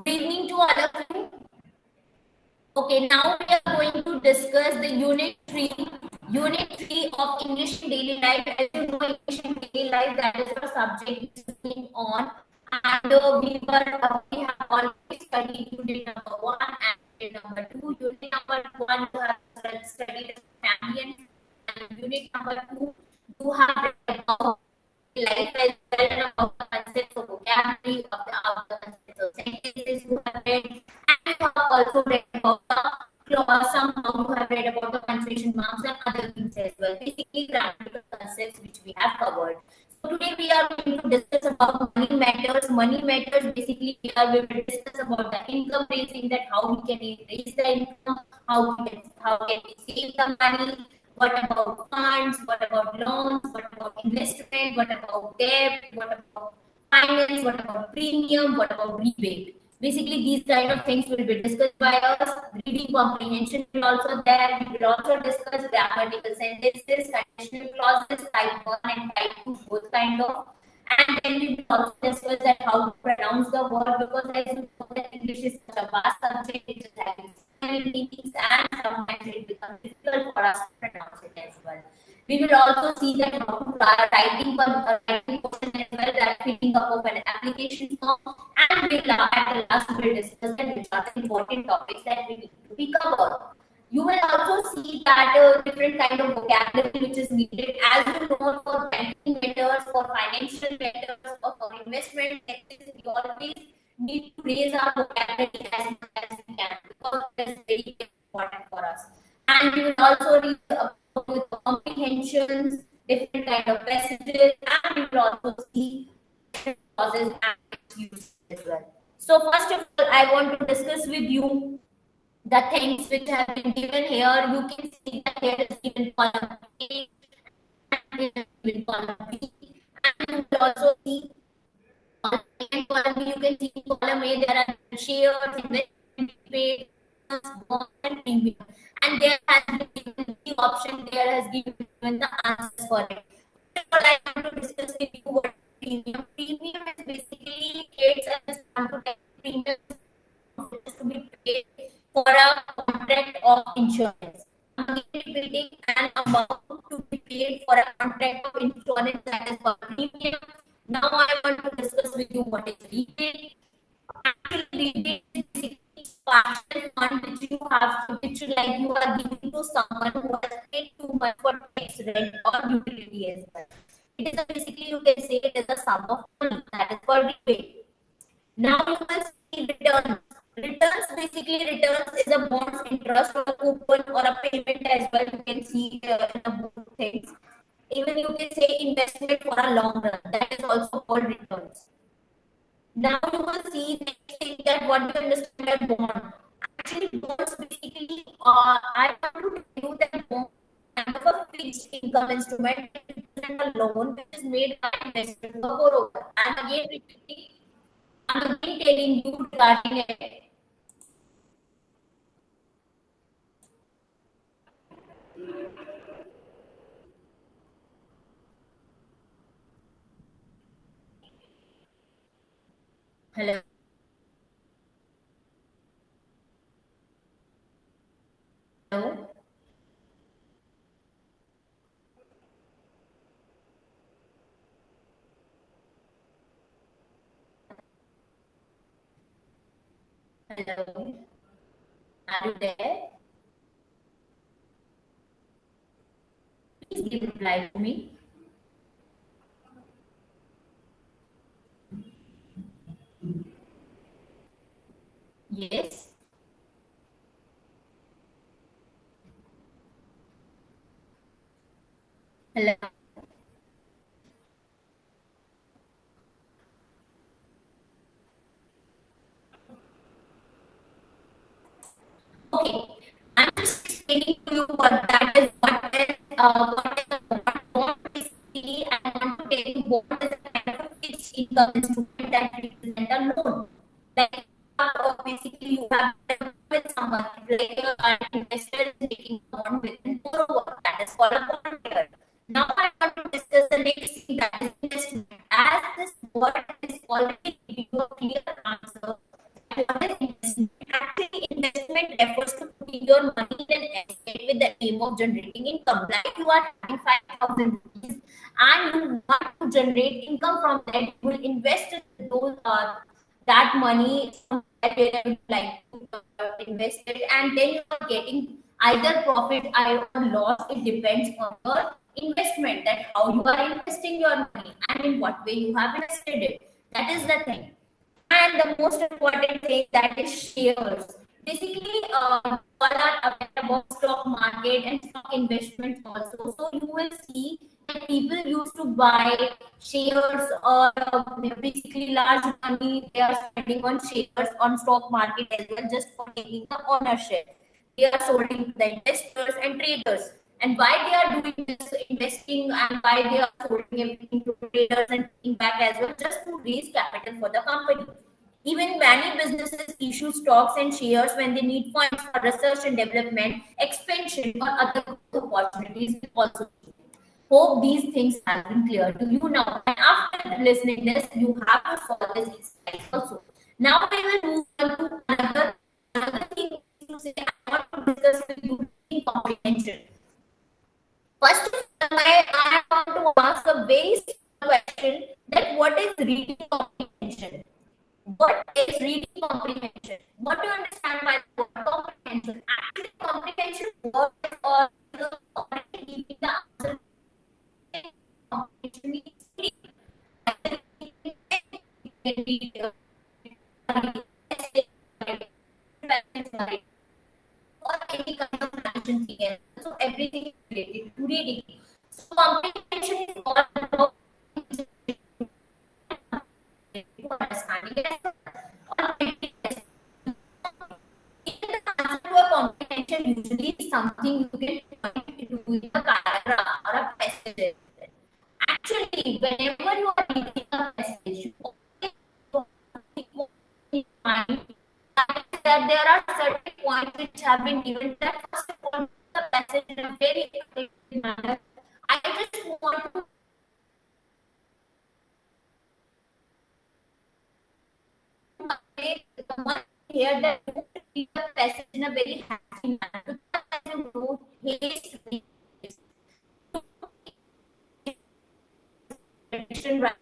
Good evening to all of you. Okay, now we are going to discuss the unit 3 of English in daily life. As you know, English in daily life, that is our subject which is going on, and we have already studied unit number 1 and unit number 2. Unit number 1 you have studied family, and unit number 2 you have read about life as well and about the concepts of vocabulary of the concepts of sentences you have read, and you have also read about the clause. Somehow you have read about the punctuation marks and other things as well. Basically, grammatical concepts which we have covered. So today we are going to discuss about money matters. Money matters. Basically, we will discuss about the income raising, that how we can raise the income, how can we save the money. What about funds? What about loans? What about investment? What about debt? What about finance? What about premium? What about rebate? Basically, these kind of things will be discussed by us. Reading comprehension will also there. We will also discuss grammatical sentences, conditional clauses, type 1 and type 2, both kind of. And then we will also discuss that how to pronounce the word, because as you know that English is such a vast subject, it is having so many meanings, and sometimes it becomes difficult for us to pronounce it as well. We will also see that how to writing portion as well, that filling up of an application form, and at the last we will discuss that which are the important topics that we need to be covered. You will also see that different kind of vocabulary which is needed, as you know, for banking matters, for financial matters, or for investment matters. We always need to raise our vocabulary as much as we can, because it is very important for us. And we will also read about with comprehensions, different kind of passages, and we will also see clauses and use as well. So first of all, I want to discuss with you the things which have been given here. You can see that here is given column A and given column B, and you will also see column A and column B. You can see in column A there are shares, investment, paid, bonds, and premium, and there has been given the option. There has been given the answers for it. First of all, I want to discuss with you what premium. Premium is basically paid as a premium to be paid for a contract of insurance. Again, repeating, an amount to be paid for a contract of insurance, that is called premium. Now I want to discuss with you what is rebate. Actually, rebate is basically partial fund which you have, which like you are giving to someone who has paid too much for tax, rent, or utility as well. It is basically, you can say it is a sum of money, that is called rebate. Now you will see returns. Returns is a bonds interest or a coupon or a payment as well. You can see in a both things. Even you can say investment for a long run. That is also called returns. Now you will see next thing, that what do you understand by bond? Actually, bonds basically, I want to tell you that bond kind of a fixed income instrument, and a loan which is made by investment or borrower. I'm again repeating, I'm again telling you regarding it. Hello. Hello. Hello. Are you there? Please give reply to me. Yes. Hello. Okay. I'm just explaining to you what that is, what basically I want to tell you what is the kind of fixed income instrument that represent a loan. Like basically you have with someone, like an investor is making a bond with a borrower, that is called a bond here. Now I want to discuss the next thing, that is investment. As this word is already giving you a clear answer, you have with the aim of generating income. Like you are having 5,000 rupees and you want to generate income from that, you will invest in those that money somewhere where you like to invest it, and then you are getting either profit or loss. It depends on your investment, that how you are investing your money and in what way you have invested it. That is the thing. And the most important thing, that is shares. Basically, all are aware about stock market and stock investments also. So you will see that people used to buy shares, or basically large money they are spending on shares on stock market as well, just for taking the ownership. They are sold to the investors and traders. And why they are doing this investing, and why they are holding everything to traders and taking back as well, just to raise capital for the company. Even many businesses issue stocks and shares when they need funds for research and development, expansion, or other growth opportunities. Also, hope these things have been clear to you now. And after listening this, you have to follow this exercise also. Now we will move on to another thing to say. I want to discuss with you reading comprehension. First of all, I want to ask a very simple question, that what is reading comprehension? What is reading comprehension? What do you understand by the word comprehension? Actually, comprehension word or already giving the answer. Comprehension means reading. Either reading text, you can read essay, or any kind of action thing. So everything is related to reading. So comprehension is all about understanding it or reading it. Even the answer to a comprehension usually is something you can point to in a paragraph or a passage. Actually, whenever you are reading a passage, you always keep in mind that there are certain points which have been given, that first of all, the passage in a very effective manner. I just want to convey the one here, that you read the passage in a very happy manner. You don't haste the prediction, right?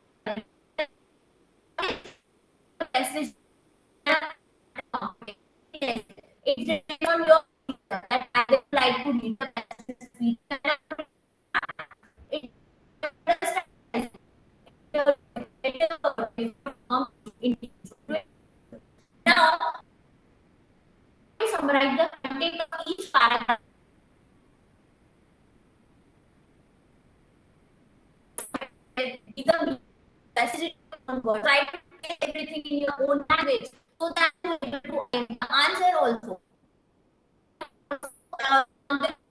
The passage, it depends on your that I would like to read the passage. It now I summarize the content of each paragraph. Either message on word. Try to take everything in your own language, so that you are able to answer also.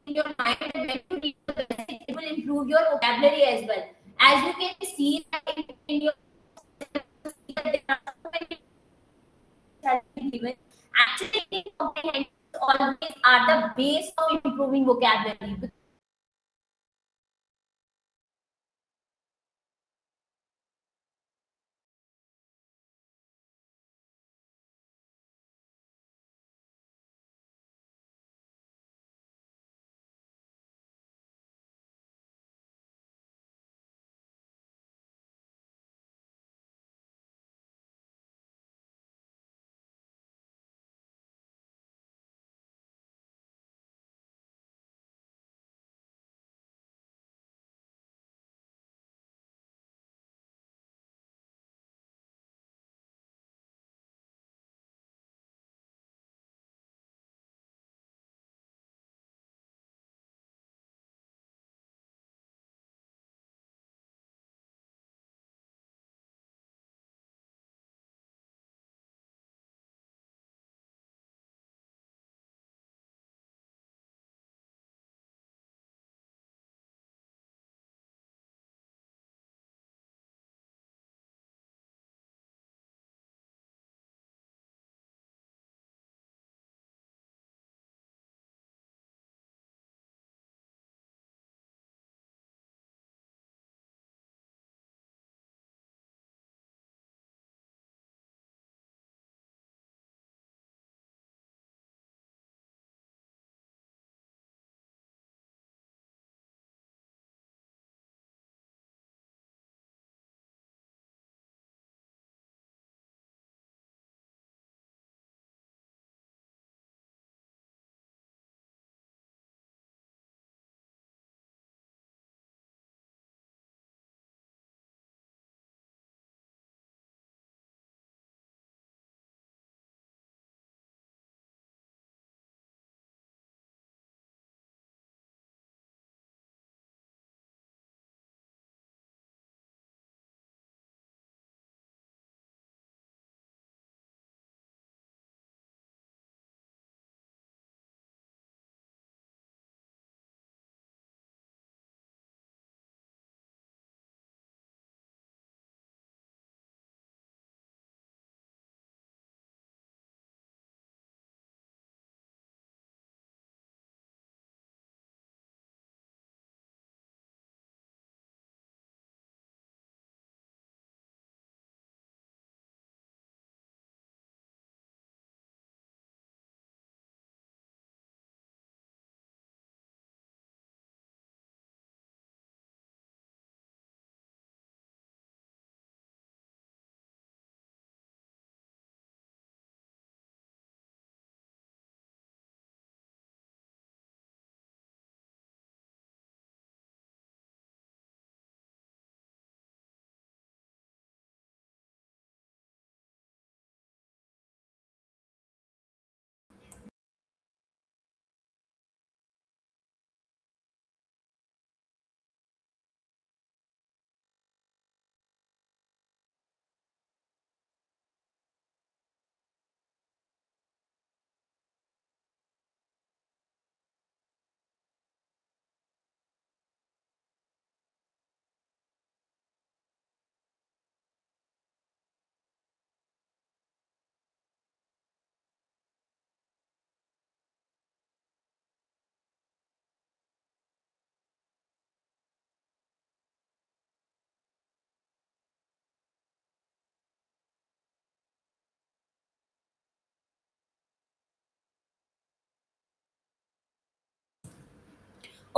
In your mind, and when you read the message, it will improve your vocabulary as well. As you can see that in your there are so many has been given. Actually, comprehension always are the base of improving vocabulary.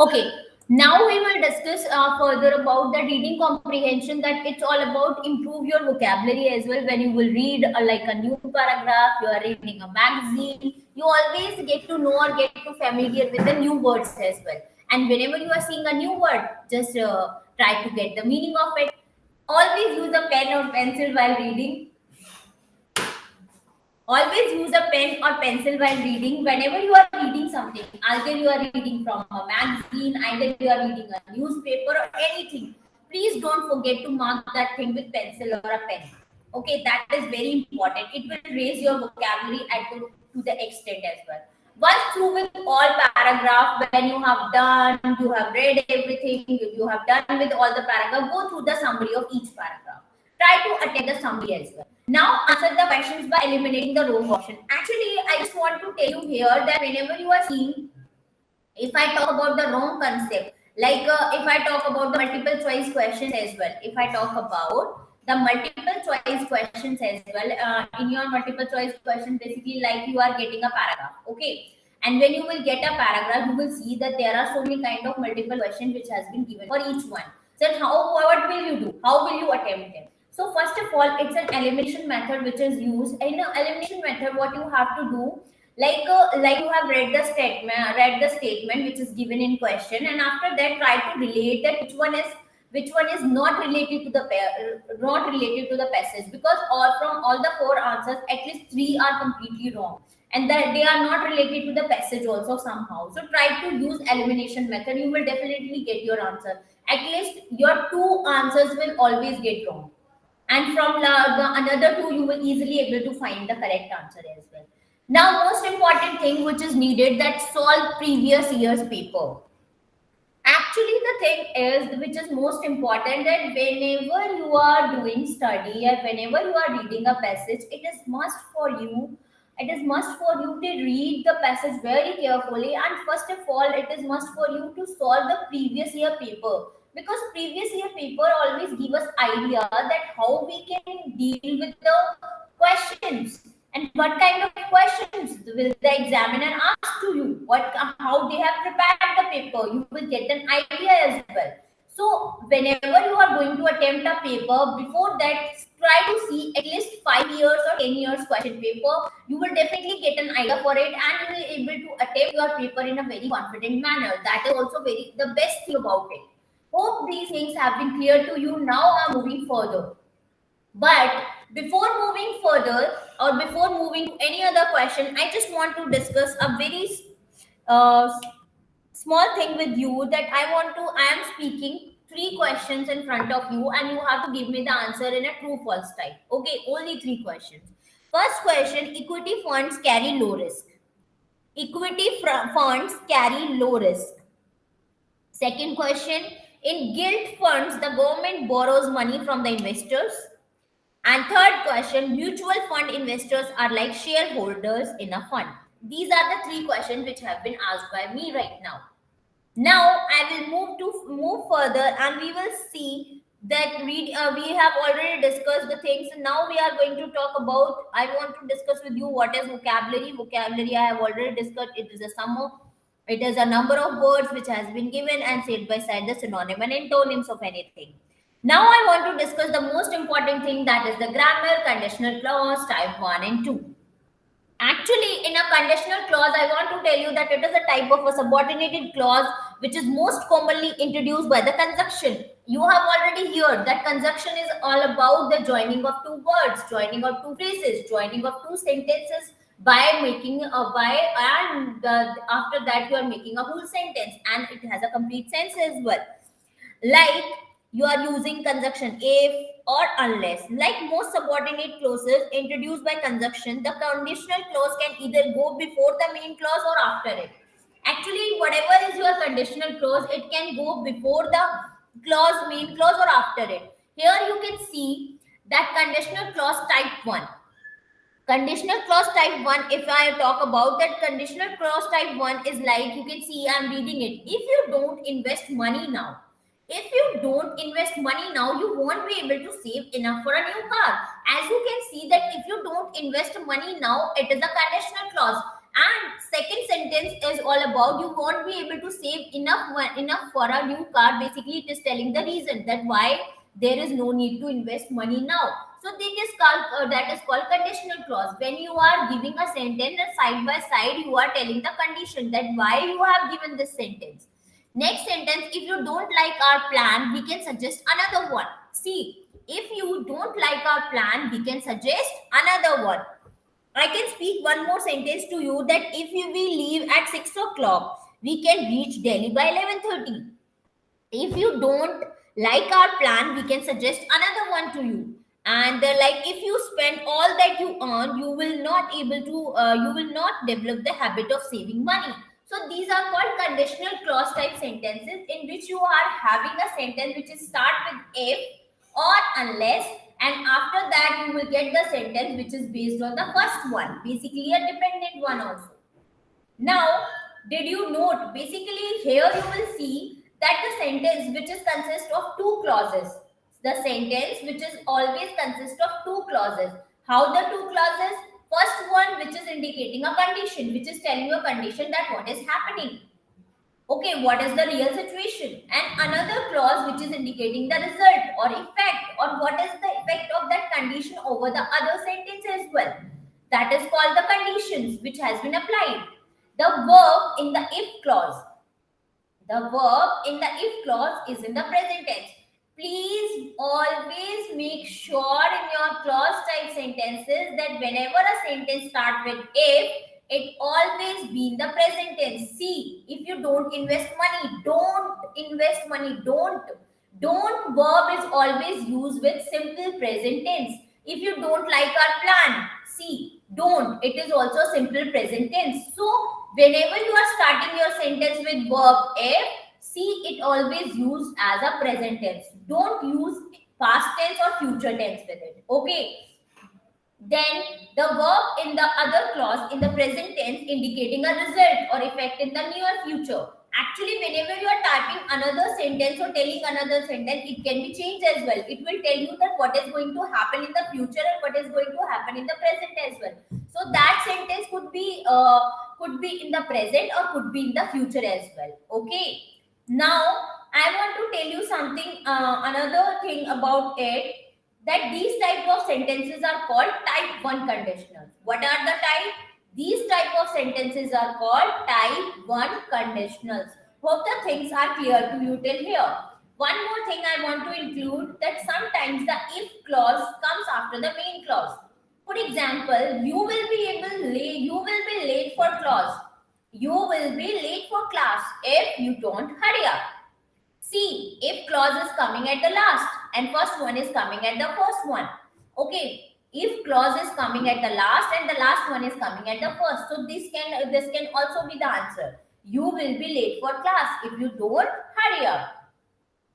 Okay, now we will discuss further about the reading comprehension, that it's all about improve your vocabulary as well. When you will read like a new paragraph, you are reading a magazine, you always get to know or get to familiar with the new words as well. And whenever you are seeing a new word, just try to get the meaning of it. Always use a pen or pencil while reading. Always use a pen or pencil while reading. Whenever you are reading something, either you are reading from a magazine, either you are reading a newspaper or anything, please don't forget to mark that thing with pencil or a pen. Okay, that is very important. It will raise your vocabulary to the extent as well. Once through with all paragraph, when you have done, you have read everything, you have done with all the paragraph, go through the summary of each paragraph. Try to attend the summary as well. Now answer the questions by eliminating the wrong option. Actually, I just want to tell you here that whenever you are seeing, if I talk about the wrong concept, like if I talk about the multiple choice questions as well, if I talk about the multiple choice questions as well, in your multiple choice question, basically like you are getting a paragraph, okay, and when you will get a paragraph, you will see that there are so many kind of multiple questions which has been given for each one. So how, what will you do? How will you attempt them? So first of all, it's an elimination method which is used. In an elimination method, what you have to do, like you have read the statement which is given in question, and after that try to relate that which one is not related to the not related to the passage, because all from all the four answers at least three are completely wrong, and that they are not related to the passage also somehow. So try to use elimination method, you will definitely get your answer. At least your two answers will always get wrong, and from the another two you will easily able to find the correct answer as well. Now most important thing which is needed, that solve previous year's paper. Actually the thing is which is most important, that whenever you are doing study or whenever you are reading a passage, it is must for you to read the passage very carefully, and first of all it is must for you to solve the previous year paper, because previous year paper always give us idea that how we can deal with the questions, and what kind of questions will the examiner ask to you, what how they have prepared the paper, you will get an idea as well. So whenever you are going to attempt a paper, before that try to see at least 5 years or 10 years question paper, you will definitely get an idea for it, and you will able to attempt your paper in a very confident manner. That is also very the best thing about it. Hope these things have been clear to you. Now I'm moving further, but before moving further or before moving to any other question, I just want to discuss a very uh, small thing with you, that I am speaking three questions in front of you, and you have to give me the answer in a true false type. Okay, only three questions. First question, equity funds carry low risk. Funds carry low risk. Second question, in gilt funds, the government borrows money from the investors. And third question, mutual fund investors are like shareholders in a fund. These are the three questions which have been asked by me right now. Now I will move further, and we will see that we have already discussed the things. Now we are going to talk about. I want to discuss with you what is vocabulary. Vocabulary I have already discussed. It is a sum of. It is a number of words which has been given and said by side the synonym and antonyms of anything. Now I want to discuss the most important thing, that is the grammar, conditional clause, type 1 and 2. Actually, in a conditional clause, I want to tell you that it is a type of a subordinated clause which is most commonly introduced by the conjunction. You have already heard that conjunction is all about the joining of two words, joining of two phrases, joining of two sentences by making a by, and after that you are making a whole sentence, and it has a complete sense as well. Like you are using conjunction if or unless. Like most subordinate clauses introduced by conjunction, the conditional clause can either go before the main clause or after it. Actually, whatever is your conditional clause, it can go before the clause, main clause, or after it. Here you can see that conditional clause type 1. Conditional clause type 1, if I talk about that, conditional clause type 1 is like, you can see I'm reading it. If you don't invest money now, if you don't invest money now, you won't be able to save enough for a new car. As you can see that if you don't invest money now, it is a conditional clause. And second sentence is all about you won't be able to save enough for a new car. Basically, it is telling the reason that why there is no need to invest money now. So that is called conditional clause. When you are giving a sentence and side by side, you are telling the condition that why you have given this sentence. Next sentence, if you don't like our plan, we can suggest another one. See, if you don't like our plan, we can suggest another one. I can speak one more sentence to you that if we leave at 6 o'clock, we can reach Delhi by 11:30. If you don't like our plan, we can suggest another one to you. And like if you spend all that you earn, you will not develop the habit of saving money. So these are called conditional clause type sentences in which you are having a sentence which is start with if or unless, and after that you will get the sentence which is based on the first one, basically a dependent one also. Now, did you note? Basically, here you will see that the sentence which is consist of two clauses. The sentence which is always consist of two clauses. How the two clauses? First one which is indicating a condition, which is telling you a condition that what is happening. Okay, what is the real situation? And another clause which is indicating the result or effect, or what is the effect of that condition over the other sentence as well. That is called the conditions which has been applied. The verb in the if clause. The verb in the if clause is in the present tense. Please always make sure in your clause type sentences that whenever a sentence starts with if, it always be in the present tense. See, if you don't invest money, don't invest money, don't verb is always used with simple present tense. If you don't like our plan, see, don't, it is also simple present tense. So whenever you are starting your sentence with verb if, see, it always used as a present tense. Don't use past tense or future tense with it. Okay. Then the verb in the other clause in the present tense indicating a result or effect in the near future. Actually, whenever you are typing another sentence or telling another sentence, it can be changed as well. It will tell you that what is going to happen in the future and what is going to happen in the present as well. So that sentence could be in the present or could be in the future as well. Okay. Now I want to tell you something, another thing about it, that these type of sentences are called type 1 conditionals. What are the type? These type of sentences are called type 1 conditionals. Hope the things are clear to you till here. One more thing I want to include, that sometimes the if clause comes after the main clause. For example, you will be late for class. You will be late for class if you don't hurry up. See, if clause is coming at the last and first one is coming at the first one. Okay, if clause is coming at the last and the last one is coming at the first. So this can also be the answer. You will be late for class if you don't hurry up.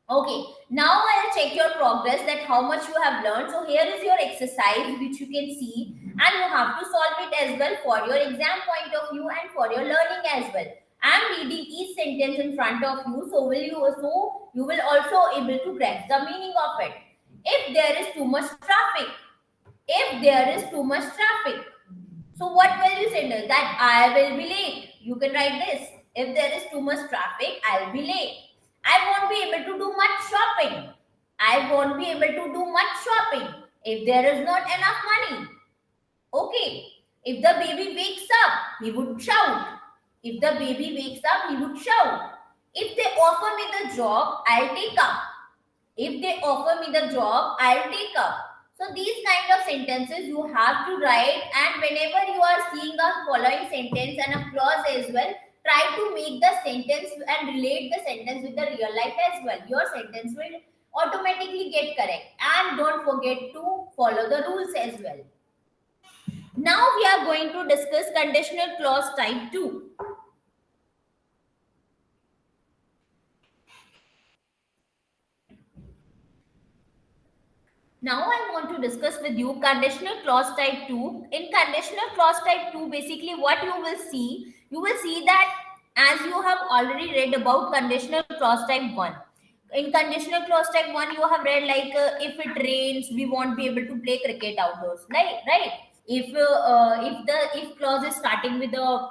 Okay, now I'll check your progress, that how much you have learned. So here is your exercise which you can see, and you have to solve it as well for your exam point of view and for your learning as well. I'm reading each sentence in front of you, so you will also able to grasp the meaning of it. If there is too much traffic, if there is too much traffic, so what will you say? That I will be late. You can write this. If there is too much traffic, I'll be late. I won't be able to do much shopping. I won't be able to do much shopping if there is not enough money. Okay. If the baby wakes up, he would shout. If the baby wakes up, he would shout. If they offer me the job, I'll take up. If they offer me the job, I'll take up. So these kind of sentences you have to write, and whenever you are seeing a following sentence and a clause as well, try to make the sentence and relate the sentence with the real life as well. Your sentence will automatically get correct, and don't forget to follow the rules as well. Now we are going to discuss conditional clause type 2. Now I want to discuss with you conditional clause type 2. In conditional clause type 2, basically what you will see that as you have already read about conditional clause type 1. In conditional clause type 1, you have read like if it rains, we won't be able to play cricket outdoors, right? If clause is starting with the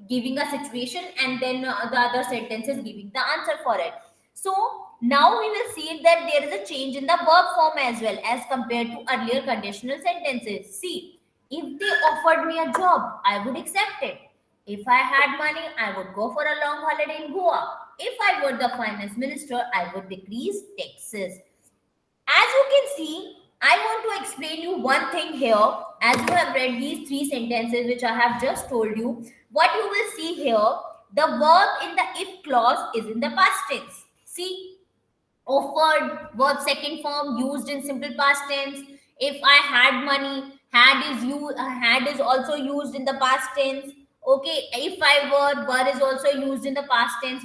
giving a situation, and then the other sentence is giving the answer for it. So now we will see that there is a change in the verb form as well as compared to earlier conditional sentences. See, if they offered me a job, I would accept it. If I had money, I would go for a long holiday in Goa. If I were the finance minister, I would decrease taxes. As you can see, I want to explain you one thing here. As you have read these three sentences which I have just told you, what you will see here, the verb in the if clause is in the past tense. See, offered, verb second form used in simple past tense. If I had money, had is also used in the past tense. Okay, if I were is also used in the past tense.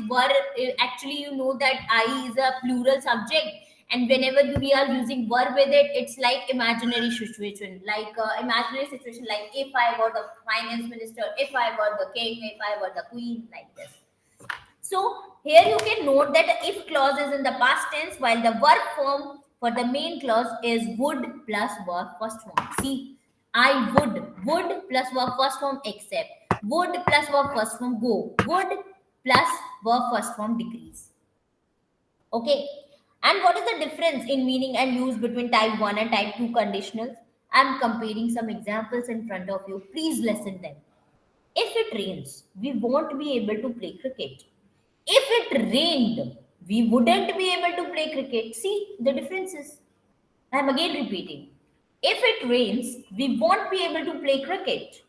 Actually, you know that I is a plural subject, and whenever we are using were with it, it's like imaginary situation, like if I were the finance minister, if I were the king, if I were the queen, like this. So here you can note that the if clause is in the past tense, while the verb form for the main clause is would plus verb first form. See, I would plus verb first form accept, would plus verb first form go, would plus verb first form decrease. Okay. And what is the difference in meaning and use between type 1 and type 2 conditionals? I'm comparing some examples in front of you. Please listen them. If it rains, we won't be able to play cricket. If it rained, we wouldn't be able to play cricket. See the differences. I'm again repeating. If it rains, we won't be able to play cricket.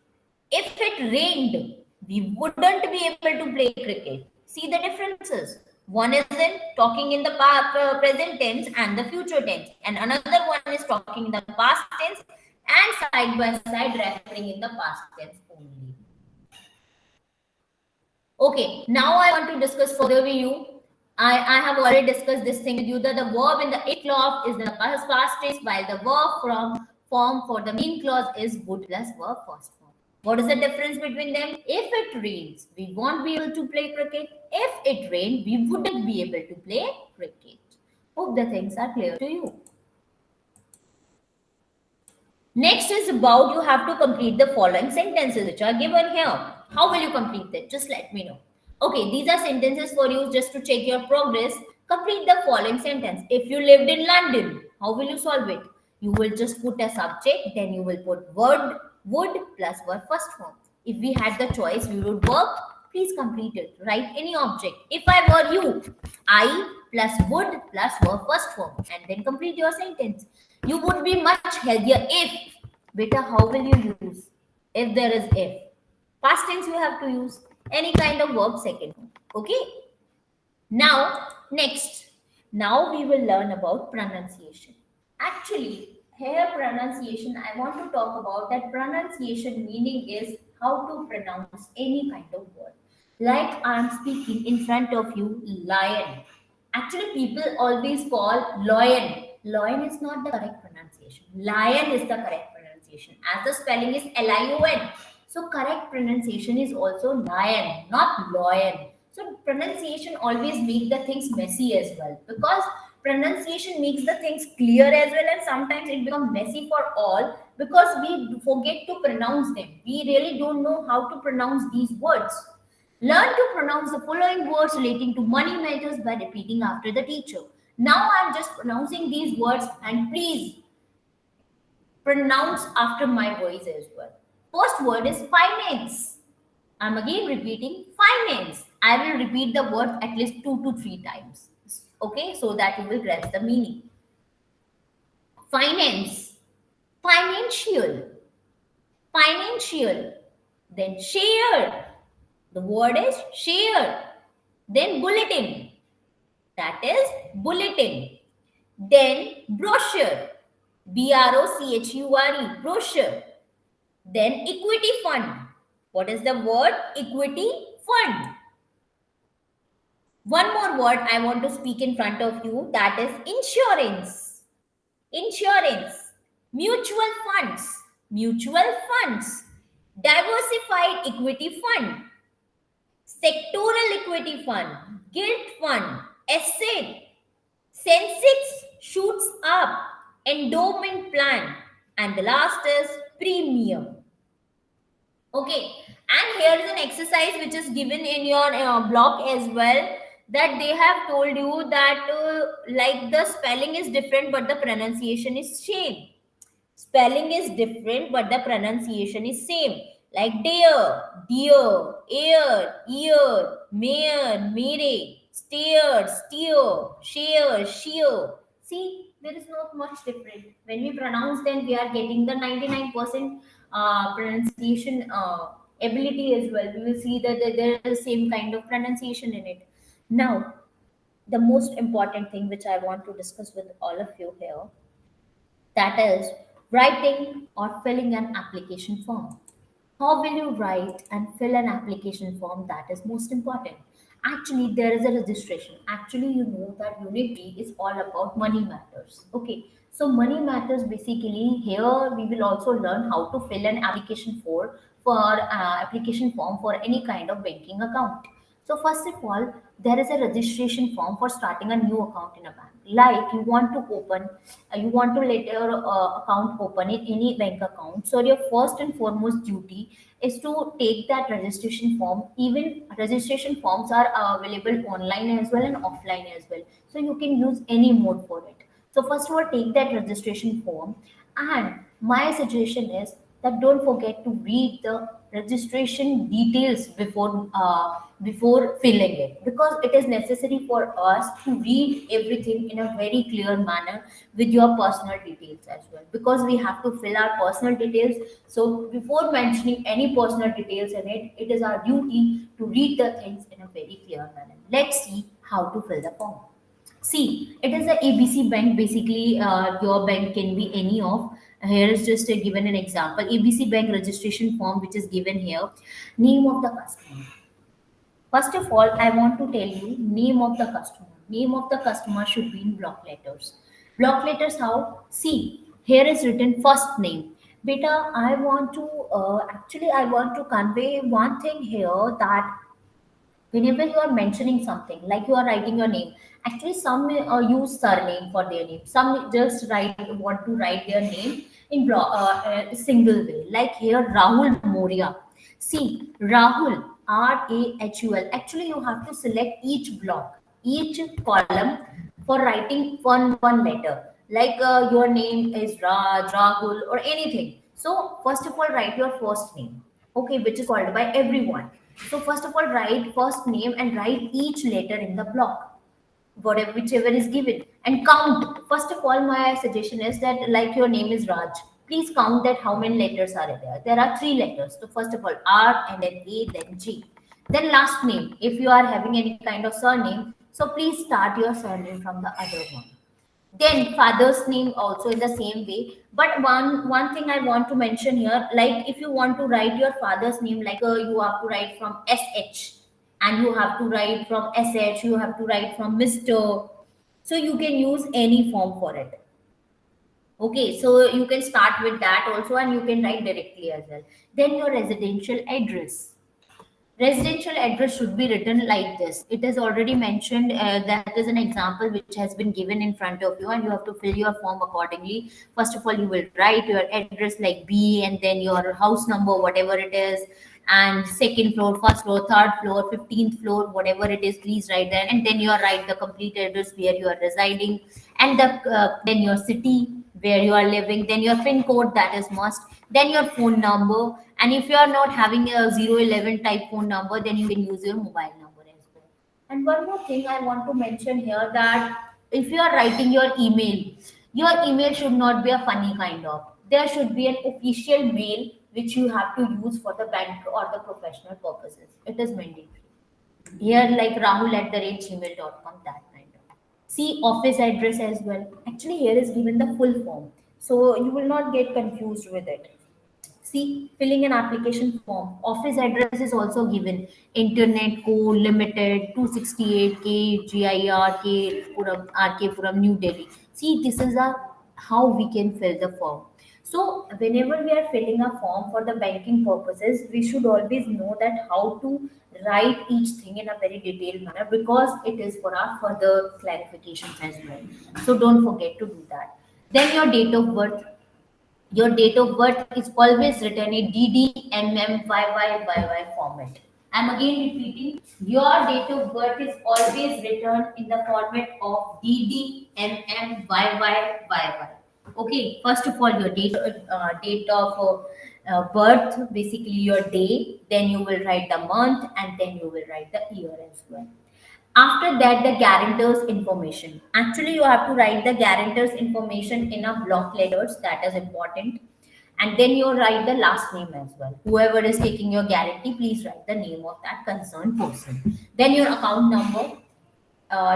If it rained, we wouldn't be able to play cricket. See the differences. One is in talking in the present tense and the future tense, and another one is talking in the past tense and side by side referring in the past tense only. Okay, now I want to discuss further with you. I have already discussed this thing with you that the verb in the if clause is the past tense, while the verb from form for the main clause is would plus verb first form. What is the difference between them? If it rains, we won't be able to play cricket. If it rained, we wouldn't be able to play cricket. Hope the things are clear to you. Next is about you have to complete the following sentences which are given here. How will you complete that? Just let me know. Okay, these are sentences for you just to check your progress. Complete the following sentence. If you lived in London, how will you solve it? You will just put a subject, then you will put would plus verb first form. If we had the choice, we would work. Please complete it. Write any object. If I were you, I plus would plus verb first form, and then complete your sentence. You would be much healthier if. Beta, how will you use? If there is if. Past tense you have to use any kind of verb second form. Okay. Now, next. Now we will learn about pronunciation. Actually, here pronunciation, I want to talk about that pronunciation meaning is how to pronounce any kind of word. Like I am speaking in front of you, lion. Actually, people always call lion. Lion is not the correct pronunciation. Lion is the correct pronunciation. As the spelling is Lion. So correct pronunciation is also lion, not lion. So pronunciation always make the things messy as well, because pronunciation makes the things clear as well, and sometimes it becomes messy for all because we forget to pronounce them. We really don't know how to pronounce these words. Learn to pronounce the following words relating to money matters by repeating after the teacher. Now I'm just pronouncing these words, and please pronounce after my voice as well. First word is finance. I'm again repeating finance. I will repeat the word at least 2 to 3 times. Okay, so that you will grasp the meaning. Finance, financial, financial. Then share. The word is share. Then bulletin. That is bulletin. Then brochure. BROCHURE, brochure. Then equity fund. What is the word? Equity fund. One more word I want to speak in front of you, that is insurance. Insurance. Mutual funds. Mutual funds. Diversified equity fund. Sectoral equity fund. Gilt fund. Asset. Sensex shoots up. Endowment plan. And the last is premium. Okay, and here is an exercise which is given in your blog as well, that they have told you that like the spelling is different but the pronunciation is same. Spelling is different but the pronunciation is same, like dear, dear, air, ear, mayor, mere, steer, steer, share, shear. See, there is not much different. When we pronounce, then we are getting the 99% pronunciation ability as well. We will see that there is the same kind of pronunciation in it. Now, the most important thing which I want to discuss with all of you here, that is writing or filling an application form. How will you write and fill an application form? That is most important. Actually, there is a registration. Actually, you know that Unit B is all about money matters. Okay, so money matters basically here we will also learn how to fill an application application form for any kind of banking account. So first of all, there is a registration form for starting a new account in a bank. Like you want to let your account open in any bank account. So your first and foremost duty is to take that registration form. Even registration forms are available online as well and offline as well. So you can use any mode for it. So first of all, take that registration form, and my suggestion is that don't forget to read the registration details before filling it, because it is necessary for us to read everything in a very clear manner with your personal details as well, because we have to fill our personal details. So before mentioning any personal details in it, it is our duty to read the things in a very clear manner. Let's see how to fill the form. See, it is a ABC bank. Basically, your bank can be any of. Here is just given an example. ABC bank registration form, which is given here. Name of the customer. First of all, I want to tell you name of the customer. Name of the customer should be in block letters. Block letters how? See, here is written first name. Beta, I want to convey one thing here, that whenever you are mentioning something, like you are writing your name, actually some use surname for their name, some just want to write their name in single way, like here Rahul Moria. See, Rahul, Rahul, actually you have to select each block, each column, for writing one letter, like your name is Raj, Rahul, or anything. So first of all, write your first name, okay, which is called by everyone. So first of all, write first name and write each letter in the block, whatever whichever is given, and count. First of all, my suggestion is that, like your name is Raj, please count that how many letters are there. There are three letters. So first of all, R, and then A, then G. Then last name. If you are having any kind of surname, so please start your surname from the other one. Then father's name also in the same way. But one thing I want to mention here, like if you want to write your father's name, like you have to write from SH, and you have to write from SH, you have to write from Mr. So you can use any form for it. Okay, so you can start with that also, and you can write directly as well. Then your residential address. Residential address should be written like this. It is already mentioned, that is an example which has been given in front of you, and you have to fill your form accordingly. First of all, you will write your address like B, and then your house number, whatever it is, and second floor, first floor, third floor, 15th floor, whatever it is, please write that. And then you write the complete address where you are residing, and then your city where you are living, then your pin code, that is must, then your phone number. And if you are not having a 011 type phone number, then you can use your mobile number as well. And one more thing I want to mention here, that if you are writing your email should not be a funny kind of. There should be an official mail which you have to use for the bank or the professional purposes. It is mandatory. Here, like Rahul at the rate gmail.com, that kind of. See, office address as well. Actually, here is given the full form. So you will not get confused with it. See, filling an application form. Office address is also given. Internet code limited 268K GIR Puram RK Puram New Delhi. See, this is a how we can fill the form. So whenever we are filling a form for the banking purposes, we should always know that how to write each thing in a very detailed manner, because it is for our further clarifications as well. So don't forget to do that. Then your date of birth. Your date of birth is always written in DDMMYYYY format. I'm again repeating, your date of birth is always written in the format of DDMMYYYY. Okay, first of all, your date of birth, basically your day, then you will write the month, and then you will write the year as well. After that, the guarantor's information. Actually, you have to write the guarantor's information in a block letters. That is important. And then you write the last name as well. Whoever is taking your guarantee, please write the name of that concerned person. Then your account number,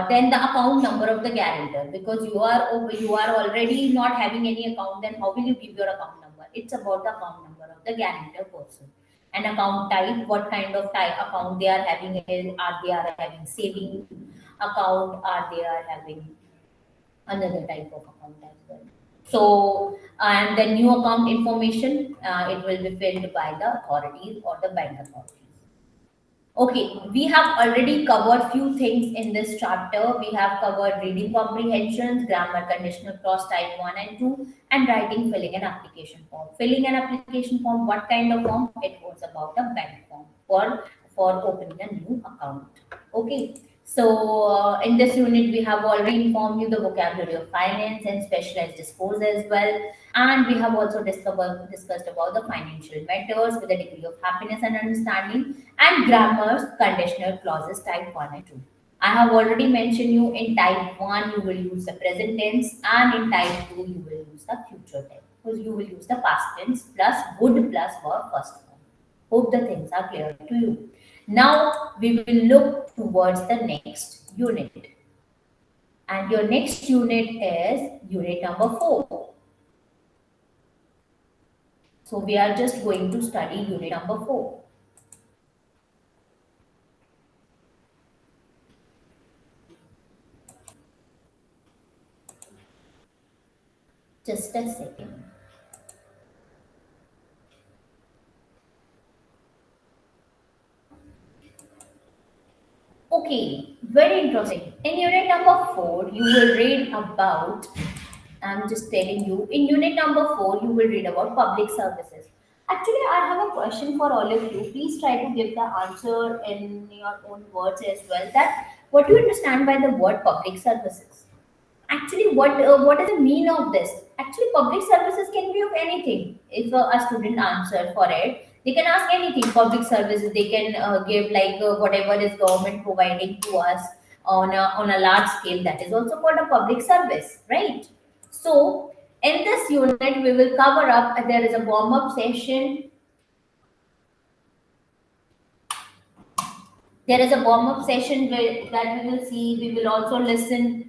then the account number of the guarantor, because you are already not having any account, then how will you give your account number? It's about the account number of the guarantor person. And account type, what kind of type account they are having, are they are having saving account, are they are having another type of account as well. So, and the new account information, it will be filled by the authorities or the bank authorities. Okay, we have already covered few things in this chapter. We have covered reading comprehensions, grammar, conditional clause type 1 and 2, and writing, filling an application form. Filling an application form, what kind of form? It was about a bank form for opening a new account. Okay, so in this unit, we have already informed you the vocabulary of finance and specialized discourse as well. And we have also discussed about the financial matters with a degree of happiness and understanding, and grammar's conditional clauses type 1 and 2. I have already mentioned you in type 1 you will use the present tense, and in type 2 you will use the future tense. Because you will use the past tense plus would plus verb first form. Hope the things are clear to you. Now we will look towards the next unit. And your next unit is unit number 4. So we are just going to study unit number 4. Just a second. Okay, very interesting. In unit number 4, you will read about, I'm just telling you, in unit number 4, you will read about public services. Actually, I have a question for all of you. Please try to give the answer in your own words as well. That what do you understand by the word public services? Actually, what does the mean of this? Actually, public services can be of anything. If a student answer for it, they can ask anything. Public services, they can give like whatever is government providing to us on a large scale. That is also called a public service, right? So in this unit, we will cover up. There is a warm up session. There is a warm up session that we will see. We will also listen.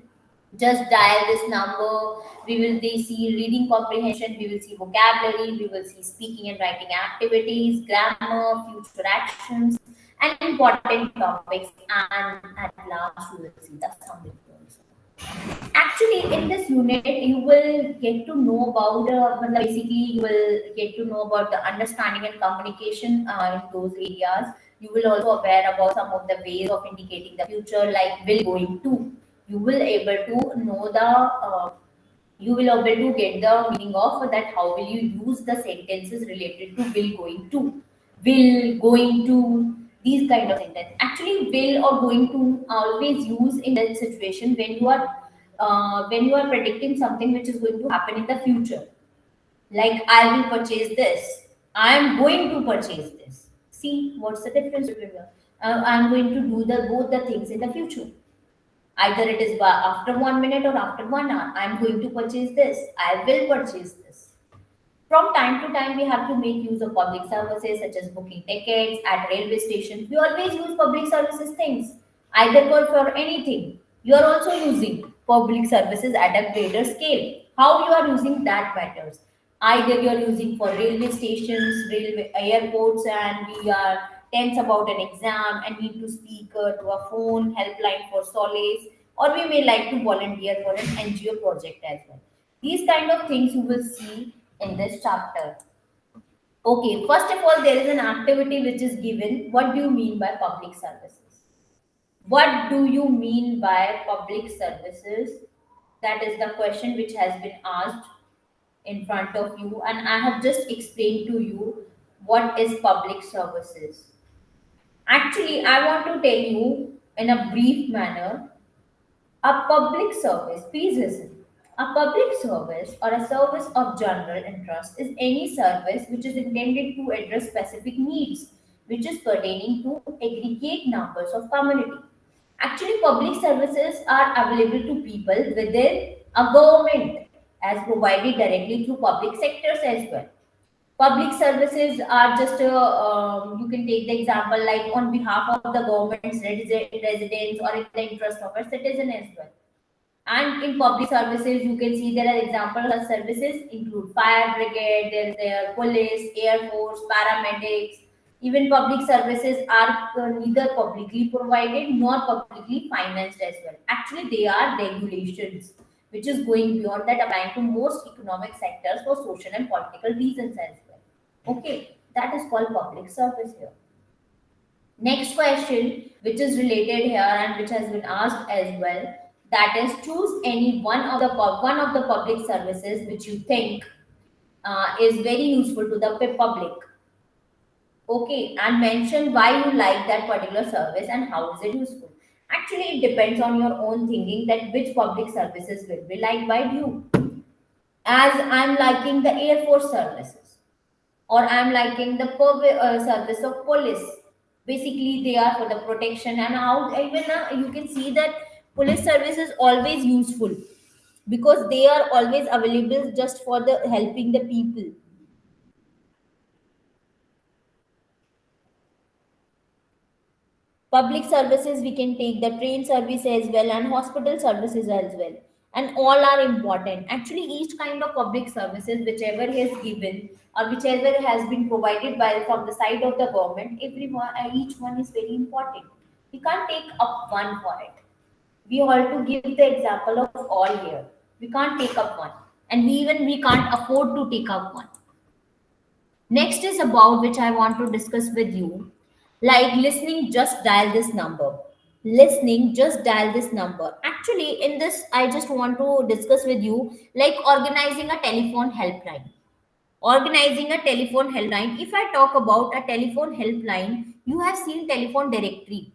Just dial this number. We will see reading comprehension. We will see vocabulary. We will see speaking and writing activities, grammar, future actions, and important topics. And at last, we will see the summary also. Actually, in this unit, you will get to know about basically you will get to know about the understanding and communication in those areas. You will also aware about some of the ways of indicating the future, like will going to. You will able to know the you will able to get the meaning of that. How will you use the sentences related to will going to, these kind of sentence. Actually, will or going to always use in that situation when you are predicting something which is going to happen in the future. Like, I will purchase this, I am going to purchase this. See what's the difference between I'm going to do the both the things in the future. Either it is after 1 minute or after 1 hour. I'm going to purchase this. I will purchase this. From time to time, we have to make use of public services such as booking tickets at railway stations. We always use public services things, either for anything. You are also using public services at a greater scale. How you are using that matters. Either you are using for railway stations, railway airports, and we are tense about an exam and need to speak to a phone helpline for solace, or we may like to volunteer for an NGO project as well. These kind of things you will see in this chapter. Okay, first of all, there is an activity which is given. What do you mean by public services? What do you mean by public services? That is the question which has been asked. in front of you, and I have just explained to you what is public services. Actually, I want to tell you in a brief manner. A public service, please listen. A public service or a service of general interest is any service which is intended to address specific needs which is pertaining to aggregate numbers of community. Actually, public services are available to people within a government as provided directly through public sectors as well. Public services are just you can take the example like on behalf of the government's residents or in the interest of a citizen as well. And in public services, you can see there are examples of services include fire brigade, there police, air force, paramedics. Even public services are neither publicly provided nor publicly financed as well. Actually, they are regulations which is going beyond that, applying to most economic sectors for social and political reasons as well. Okay, that is called public service here. Next question, which is related here and which has been asked as well, that is choose any one of the public services which you think is very useful to the public. Okay, and mention why you like that particular service and how is it useful. Actually, it depends on your own thinking that which public services will be liked by you. As I'm liking the Air Force services, or I'm liking the service of police. Basically, they are for the protection, and how even you can see that police service is always useful because they are always available just for the helping the people. Public services, we can take the train service as well and hospital services as well. And all are important. Actually, each kind of public services, whichever is given or whichever has been provided by from the side of the government, everyone, each one is very important. We can't take up one for it. We have to give the example of all here. We can't take up one, and we can't afford to take up one. Next is about which I want to discuss with you. Like listening, just dial this number. Listening, just dial this number. Actually, in this, I just want to discuss with you like organizing a telephone helpline. Organizing a telephone helpline. If I talk about a telephone helpline, you have seen telephone directory.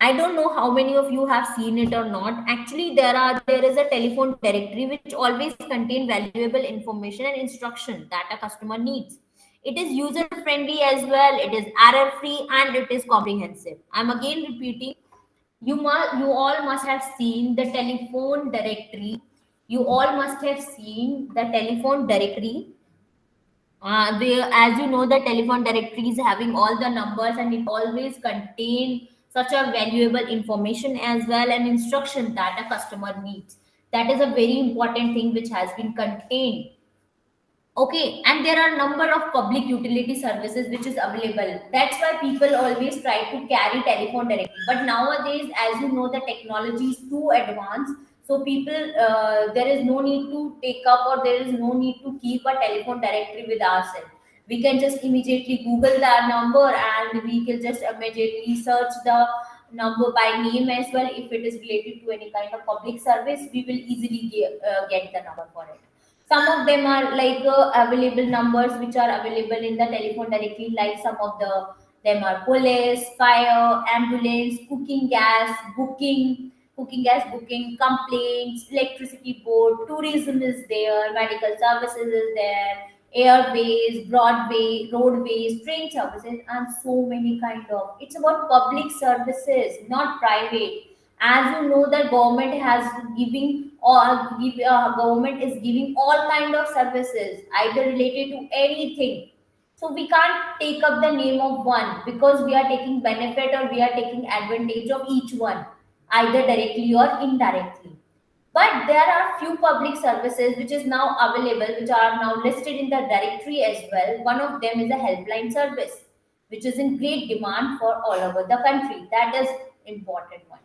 I don't know how many of you have seen it or not. Actually, there is a telephone directory which always contain valuable information and instruction that a customer needs. It is user friendly as well. It is error free and it is comprehensive. I'm again repeating. You all must have seen the telephone directory. You all must have seen the telephone directory. As you know, the telephone directory is having all the numbers and it always contain such a valuable information as well and instruction that a customer needs. That is a very important thing which has been contained. Okay, and there are number of public utility services which is available. That's why people always try to carry telephone directly. But nowadays, as you know, the technology is too advanced. So people, there is no need to take up or there is no need to keep a telephone directory with ourselves. We can just immediately Google the number and we can just immediately search the number by name as well. If it is related to any kind of public service, we will easily get the number for it. Some of them are like available numbers which are available in the telephone directly, like some of them are police, fire, ambulance, cooking gas booking, complaints, electricity board, tourism is there, medical services is there, airways, broadway, roadways, train services, and so many kind of. It's about public services, not private. As you know, the government has giving or government is giving all kind of services either related to anything. So we can't take up the name of one because we are taking benefit or we are taking advantage of each one either directly or indirectly. But there are few public services which is now available, which are now listed in the directory as well. One of them is a helpline service which is in great demand for all over the country. That is important one.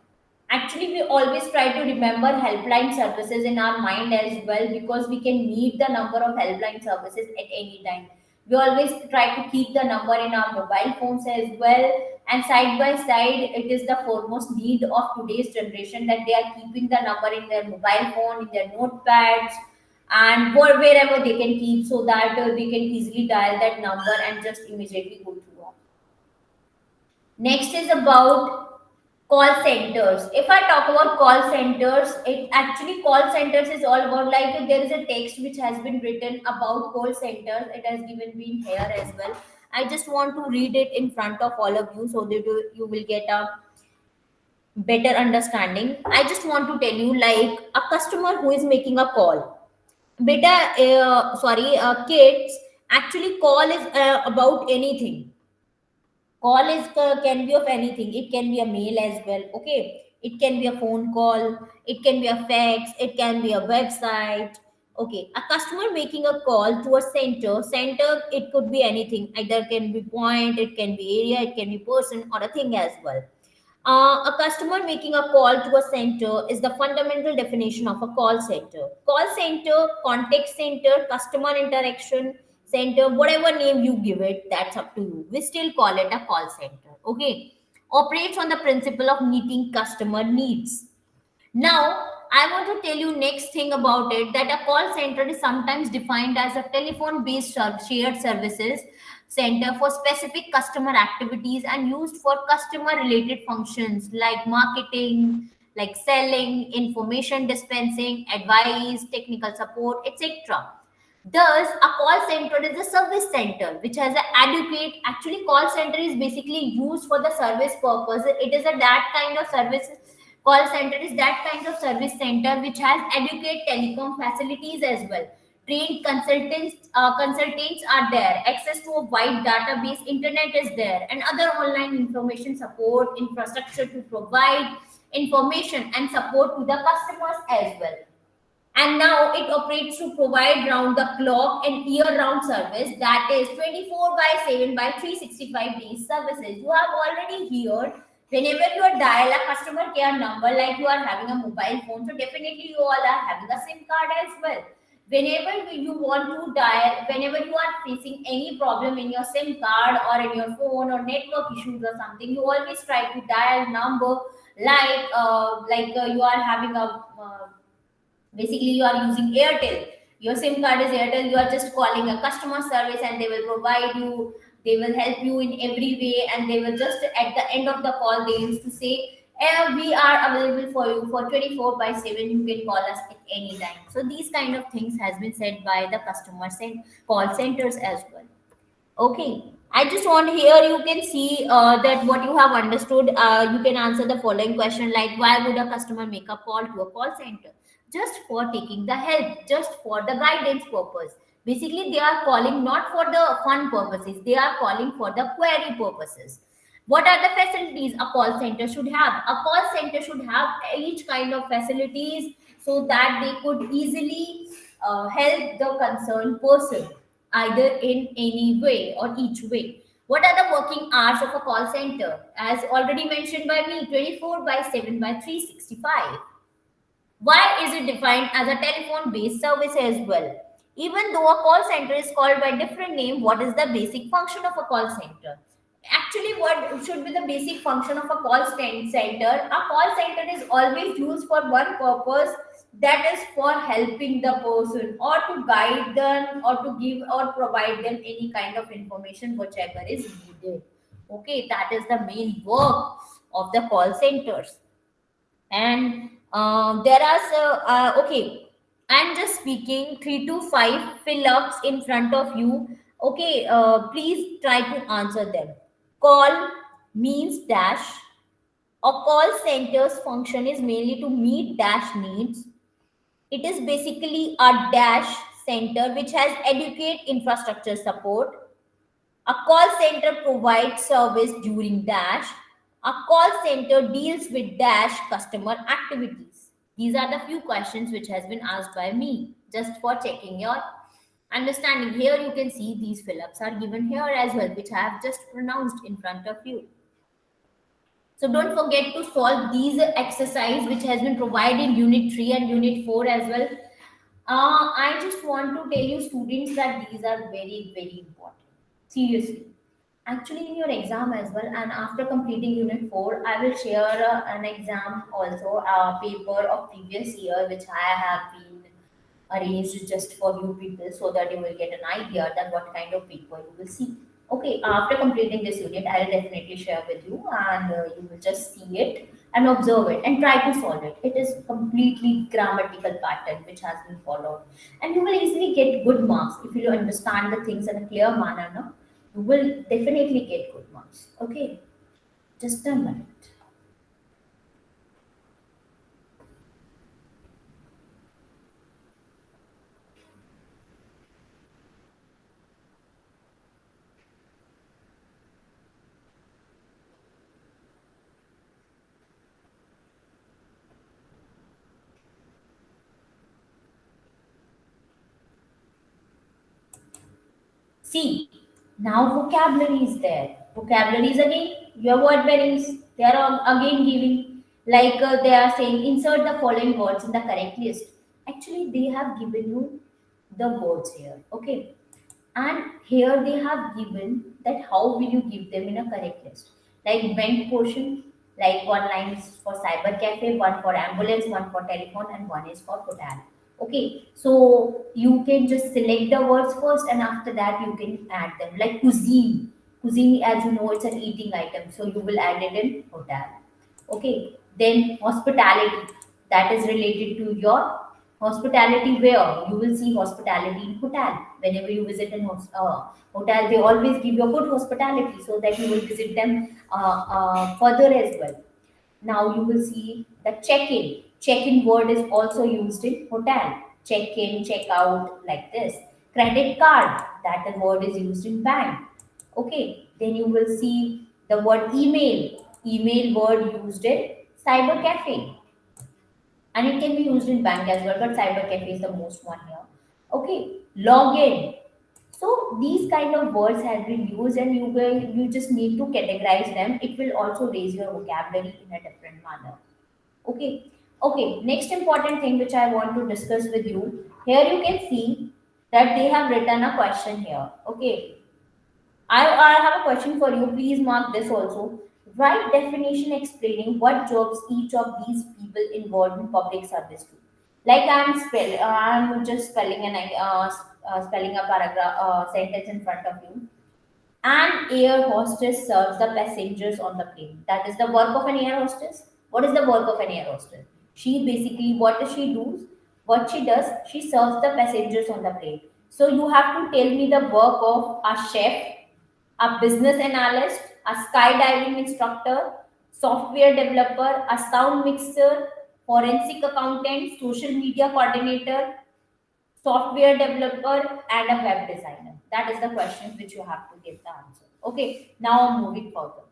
Actually, we always try to remember helpline services in our mind as well because we can need the number of helpline services at any time. We always try to keep the number in our mobile phones as well. And side by side, it is the foremost need of today's generation that they are keeping the number in their mobile phone, in their notepads, and wherever they can keep, so that they can easily dial that number and just immediately go to work. Next is about call centers. If I talk about call centers, it actually call centers is all about, like, there is a text which has been written about call centers. It has given been here as well. I just want to read it in front of all of you so that you will get a better understanding. I just want to tell you, like, a customer who is making a call, beta sorry kids, actually call is about anything. Call is can be of anything. It can be a mail as well. Okay, it can be a phone call, it can be a fax, it can be a website. Okay, a customer making a call to a center, it could be anything. Either can be point, it can be area, it can be person or a thing as well. A customer making a call to a center is the fundamental definition of a call center. Call center, contact center, customer interaction center, whatever name you give it, that's up to you. We still call it a call center. Okay. Operates on the principle of meeting customer needs. Now, I want to tell you next thing about it, that a call center is sometimes defined as a telephone-based shared services center for specific customer activities and used for customer-related functions like marketing, like selling, information dispensing, advice, technical support, etc. Thus, a call center is a service center which has an adequate. Actually, call center is basically used for the service purpose. It is a that kind of service. Call center is that kind of service center which has adequate telecom facilities as well. Trained consultants are there. Access to a wide database, internet is there, and other online information support infrastructure to provide information and support to the customers as well. And now it operates to provide round the clock and year round service, that is 24 by 7 by 365 days services. You have already heard, whenever you are dial a customer care number, like you are having a mobile phone, so definitely you all are having a SIM card as well. Whenever you want to dial, whenever you are facing any problem in your SIM card or in your phone or network issues or something, you always try to dial number, like you are having a basically you are using Airtel, your SIM card is Airtel, you are just calling a customer service and they will provide you, they will help you in every way, and they will just at the end of the call they used to say, we are available for you for 24 by 7, you can call us at any time. So these kind of things has been said by the customer call centers as well. Okay. I just want here you can see that what you have understood. You can answer the following question, like, why would a customer make a call to a call center? Just for taking the help, just for the guidance purpose. Basically, they are calling not for the fun purposes, they are calling for the query purposes. What are the facilities a call center should have? A call center should have each kind of facilities so that they could easily help the concerned person either in any way or each way. What are the working hours of a call center? As already mentioned by me, 24 by 7 by 365. Why is it defined as a telephone based service as well? Even though a call center is called by different name, what is the basic function of a call center? Actually, what should be the basic function of a center? A call center is always used for one purpose, that is for helping the person or to guide them or to give or provide them any kind of information whichever is needed. Okay, that is the main work of the call centers. And there are okay, I'm just speaking 3 to 5 fill-ups in front of you. Okay, please try to answer them. Call means dash. A call center's function is mainly to meet dash needs. It is basically a dash center which has adequate infrastructure support. A call center provides service during dash. A call center deals with dash customer activities. These are the few questions which has been asked by me just for checking your understanding. Here you can see these fill-ups are given here as well, which I have just pronounced in front of you. So don't forget to solve these exercise which has been provided in unit 3 and unit 4 as well. I just want to tell you students that these are very, very important. Seriously. Actually, in your exam as well, and after completing unit 4, I will share an exam also, a paper of previous year which I have been arranged just for you people so that you will get an idea that what kind of people you will see. Okay, after completing this unit, I'll definitely share with you, and you will just see it and observe it and try to solve it. It is completely grammatical pattern which has been followed, and you will easily get good marks if you understand the things in a clear manner. No? You will definitely get good marks. Okay, just a minute. See, now vocabulary is there. Vocabulary is again your word bearings. They are again giving, like they are saying, insert the following words in the correct list. Actually, they have given you the words here. Okay, and here they have given that how will you give them in a correct list. Like bent portion, like one line is for cyber cafe, one for ambulance, one for telephone, and one is for hotel. Okay, so you can just select the words first, and after that you can add them. Like cuisine, cuisine, as you know, it's an eating item, so you will add it in hotel. Okay, then hospitality, that is related to your hospitality, where you will see hospitality in hotel. Whenever you visit an hotel, they always give you a good hospitality so that you will visit them further as well. Now you will see the check-in. Check-in word is also used in hotel. Check-in, check-out, like this. Credit card, that the word is used in bank. Okay, then you will see the word email. Email word used in cyber cafe, and it can be used in bank as well, but cyber cafe is the most one here. Okay, login. So these kind of words have been used, and you just need to categorize them. It will also raise your vocabulary in a different manner. Okay, okay, next important thing which I want to discuss with you. Here you can see that they have written a question here. Okay, I have a question for you. Please mark this also. Write definition explaining what jobs each of these people involved in public service do. Like I'm just spelling spelling a paragraph sentence in front of you. An air hostess serves the passengers on the plane. That is the work of an air hostess. What is the work of an air hostess? She basically, what does she do? What she does, she serves the passengers on the plane. So you have to tell me the work of a chef, a business analyst, a skydiving instructor, software developer, a sound mixer, forensic accountant, social media coordinator, software developer, and a web designer. That is the question which you have to give the answer. Okay, now I'm moving further.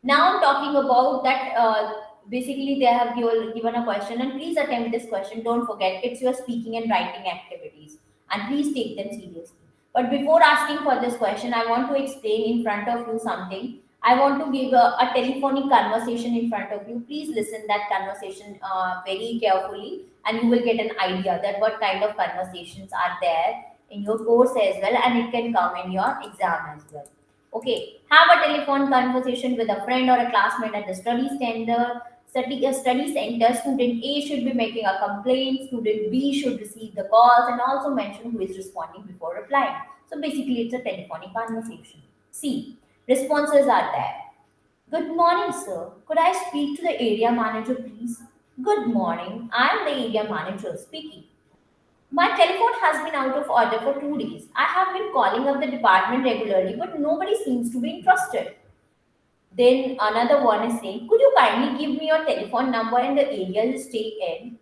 Now I'm talking about that. Basically, they have given a question, and please attempt this question. Don't forget, it's your speaking and writing activities, and please take them seriously. But before asking for this question, I want to explain in front of you something. I want to give a telephonic conversation in front of you. Please listen that conversation very carefully, and you will get an idea that what kind of conversations are there in your course as well, and it can come in your exam as well. Okay, have a telephone conversation with a friend or a classmate at the study center. Student A should be making a complaint. Student B should receive the calls and also mention who is responding before replying. So basically, it's a telephonic conversation. C. Responses are there. Good morning, sir. Could I speak to the area manager, please? Good morning. I am the area manager speaking. My telephone has been out of order for 2 days. I have been calling up the department regularly, but nobody seems to be interested. Then another one is saying, could you kindly give me your telephone number and the area you stay in?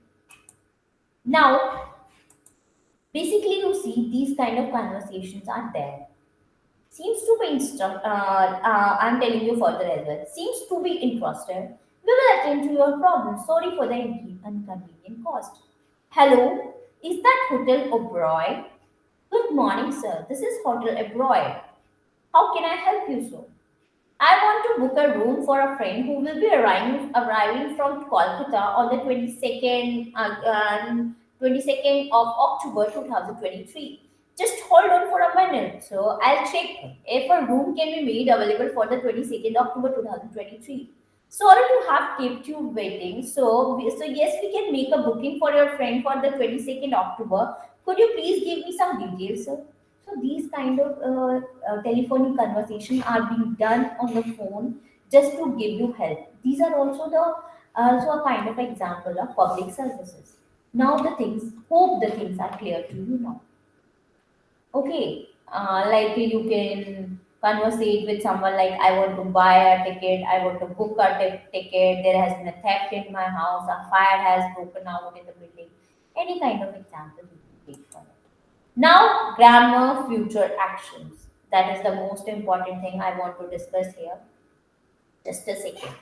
Now, basically, you see these kind of conversations are there. Seems to be I'm telling you further as well. Seems to be interested. We will attend to your problem. Sorry for the inconvenient cost. Hello, is that Hotel Oberoi? Good morning, sir. This is Hotel Abroad. How can I help you, sir? I want to book a room for a friend who will be arriving from Kolkata on the 22nd of October 2023. Just hold on for a minute. So I'll check if a room can be made available for the 22nd October 2023. Sorry to have kept you waiting. So yes, we can make a booking for your friend for the 22nd October. Could you please give me some details, sir? So these kind of telephonic conversation are being done on the phone just to give you help. These are also a kind of example of public services. Now the things, hope the things are clear to you now. Okay, like you can conversate with someone like, I want to buy a ticket, I want to book a ticket, there has been a theft in my house, a fire has broken out in the building. Any kind of example you can take for it. Now, grammar, future actions. That is the most important thing I want to discuss here. Just a second.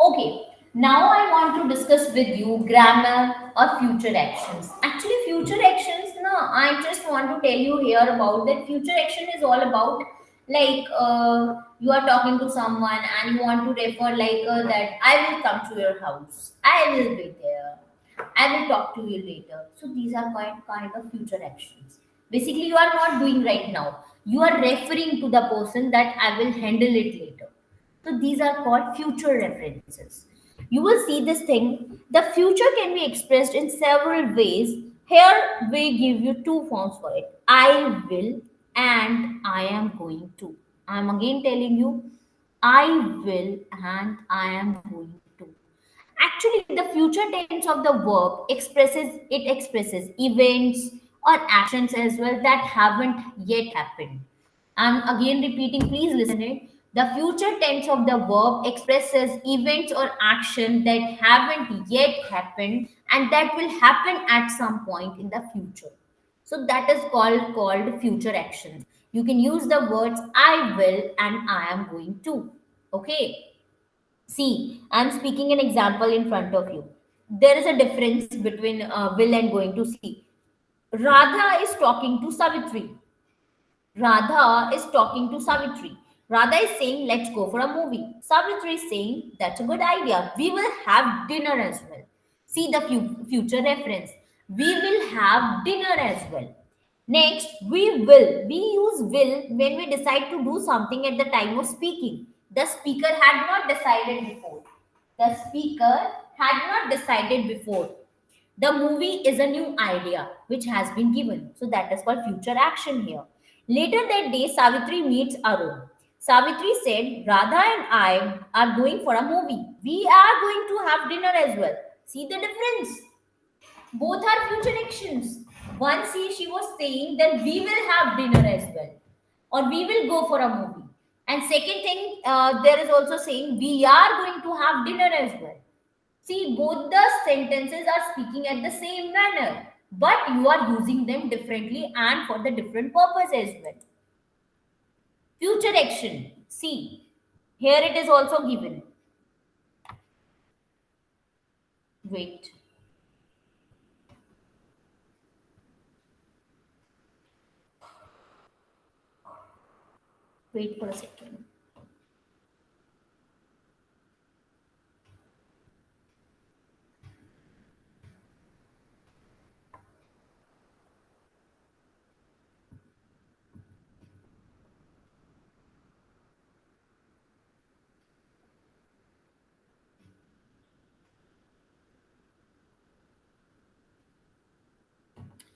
Okay, now I want to discuss with you grammar or future actions. Actually, future actions, no, I just want to tell you here about that. Future action is all about like you are talking to someone and you want to refer like that I will come to your house, I will be there, I will talk to you later. So these are kind of future actions. Basically, you are not doing right now. You are referring to the person that I will handle it later. So these are called future references. You will see this thing. The future can be expressed in several ways. Here we give you two forms for it. I will and I am going to. I am again telling you, I will and I am going to. Actually, the future tense of the verb expresses events or actions as well that haven't yet happened. I'm again repeating, please listen it. The future tense of the verb expresses events or action that haven't yet happened and that will happen at some point in the future. So that is called future actions. You can use the words I will and I am going to. Okay. See, I'm speaking an example in front of you. There is a difference between will and going to see. Radha is talking to Savitri. Radha is talking to Savitri. Radha is saying, let's go for a movie. Savitri is saying, that's a good idea. We will have dinner as well. See the future reference. We will have dinner as well. Next, we will. We use will when we decide to do something at the time of speaking. The speaker had not decided before. The speaker had not decided before. The movie is a new idea which has been given. So that is called future action here. Later that day, Savitri meets Arun. Savitri said, Radha and I are going for a movie. We are going to have dinner as well. See the difference? Both are future actions. One, see, she was saying that we will have dinner as well, or we will go for a movie. And second thing, there is also saying we are going to have dinner as well. See, both the sentences are speaking at the same manner, but you are using them differently and for the different purpose as well. Future action. See, here it is also given. Wait, wait for a second.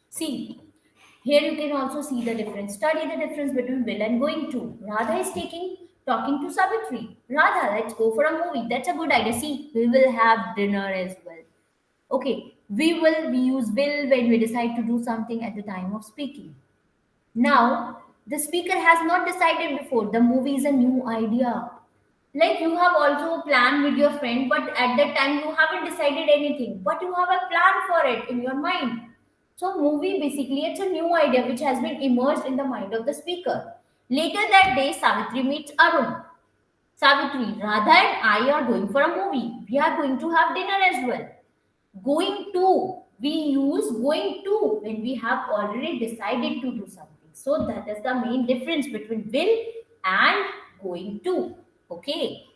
See, here you can also see the difference. Study the difference between will and going to. Radha is talking to Savitri. Radha, let's go for a movie. That's a good idea. See, we will have dinner as well. Okay, we use will when we decide to do something at the time of speaking. Now, the speaker has not decided before. The movie is a new idea. Like you have also planned with your friend, but at that time you haven't decided anything, but you have a plan for it in your mind. So movie basically, it's a new idea which has been immersed in the mind of the speaker. Later that day, Savitri meets Arun. Savitri, Radha and I are going for a movie. We are going to have dinner as well. Going to, we use going to when we have already decided to do something. So that is the main difference between will and going to. Okay.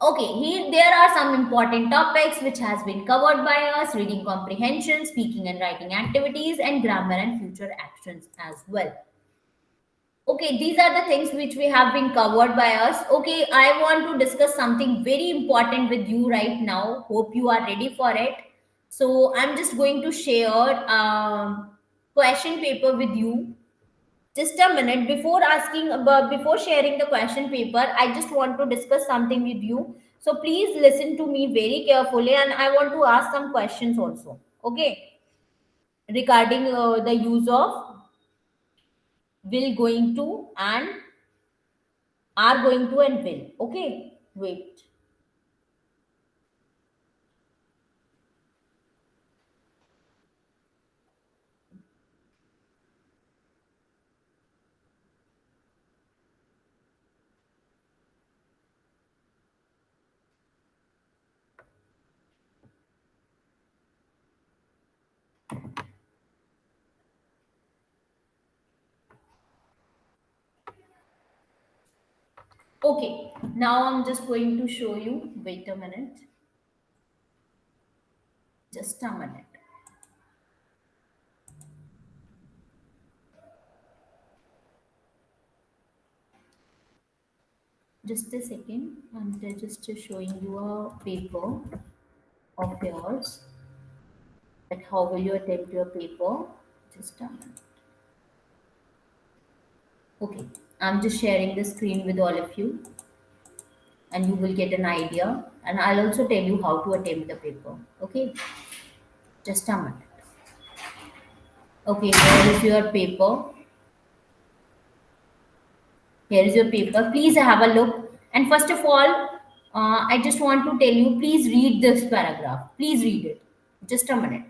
Okay, here there are some important topics which has been covered by us: reading comprehension, speaking and writing activities, and grammar and future actions as well. Okay, these are the things which we have been covered by us. Okay, I want to discuss something very important with you right now. Hope you are ready for it. So I'm just going to share question paper with you. Just a minute, before asking about, before sharing the question paper, I just want to discuss something with you. So please listen to me very carefully, and I want to ask some questions also. Okay, regarding the use of will, going to, and are going to, and will. Okay, wait. Okay, now I'm just going to show you. Wait a minute, just a minute. Just a second. I'm just showing you a paper of yours, that how will you attempt your paper. Just a minute. Okay, I'm just sharing the screen with all of you, and you will get an idea, and I'll also tell you how to attempt the paper. Okay, just a minute. Okay, here is your paper. Here is your paper. Please have a look. And first of all, I just want to tell you, please read this paragraph. Please read it. Just a minute.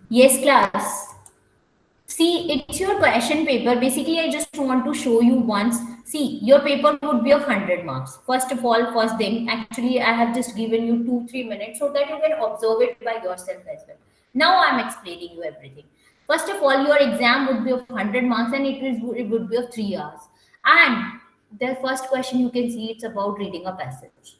Yes, class. See, it's your question paper. Basically, I just want to show you once. See, your paper would be of 100 marks. First of all, first thing, actually, I have just given you 2 3 minutes so that you can observe it by yourself as well. Now, I'm explaining you everything. First of all, your exam would be of 100 marks and it would be of 3 hours. And the first question you can see it's about reading a passage.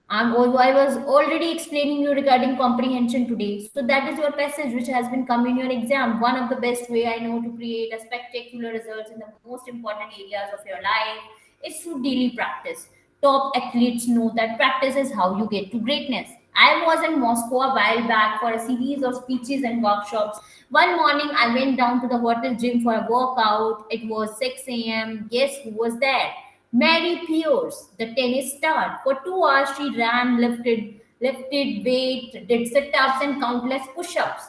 Although I was already explaining you regarding comprehension today. So that is your passage which has been come in your exam. One of the best way I know to create a spectacular results in the most important areas of your life is through daily practice. Top athletes know that practice is how you get to greatness. I was in Moscow a while back for a series of speeches and workshops. One morning I went down to the hotel gym for a workout. It was 6 a.m. Guess who was there? Mary Pierce, the tennis star. For 2 hours, she ran, lifted weight, did sit-ups and countless push-ups.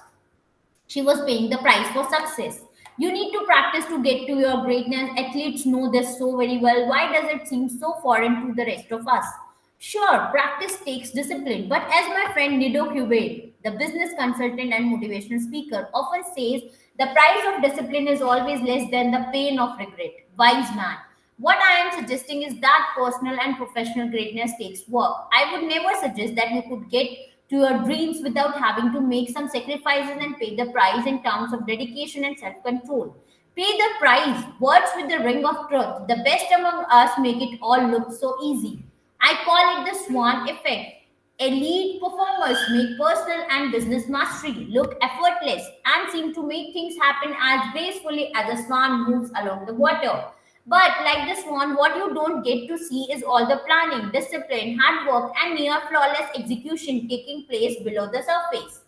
She was paying the price for success. You need to practice to get to your greatness. Athletes know this so very well. Why does it seem so foreign to the rest of us? Sure, practice takes discipline, but as my friend Nido Kubate, the business consultant and motivational speaker, often says, the price of discipline is always less than the pain of regret. Wise man. What I am suggesting is that personal and professional greatness takes work. I would never suggest that you could get to your dreams without having to make some sacrifices and pay the price in terms of dedication and self control. Pay the price, words with the ring of truth. The best among us make it all look so easy. I call it the swan effect. Elite performers make personal and business mastery look effortless and seem to make things happen as gracefully as a swan moves along the water. But like the swan, what you don't get to see is all the planning, discipline, hard work, and near flawless execution taking place below the surface.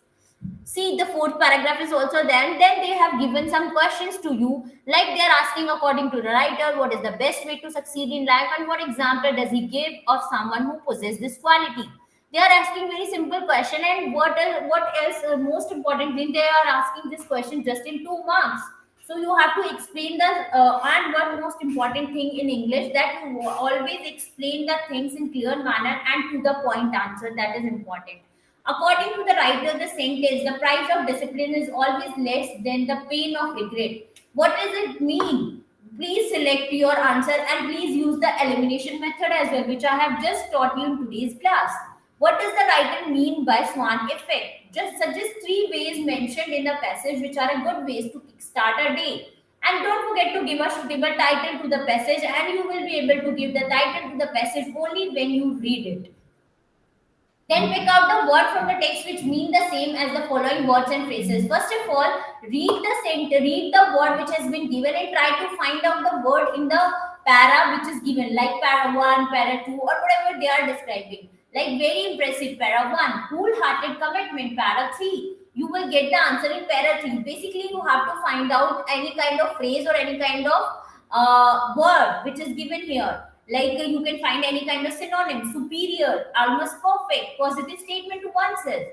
See, the fourth paragraph is also there, and then they have given some questions to you, like they are asking, according to the writer, what is the best way to succeed in life, and what example does he give of someone who possesses this quality. They are asking very simple question, and what else? Most important thing, they are asking this question just in 2 marks. So you have to explain the and one most important thing in English, that you always explain the things in clear manner and to the point answer. That is important. According to the writer, the sentence, the price of discipline is always less than the pain of regret. What does it mean? Please select your answer and please use the elimination method as well, which I have just taught you in today's class. What does the writer mean by swan effect? Just suggest 3 ways mentioned in the passage which are a good ways to kickstart a day. And don't forget to give a suitable title to the passage, and you will be able to give the title to the passage only when you read it. Then pick out the word from the text which mean the same as the following words and phrases. First of all, read the word which has been given and try to find out the word in the para which is given, like para 1, para 2, or whatever they are describing. Like very impressive, para 1, wholehearted commitment, para 3. You will get the answer in para 3. Basically, you have to find out any kind of phrase or any kind of word which is given here. Like you can find any kind of synonym, superior, almost perfect, positive statement to oneself,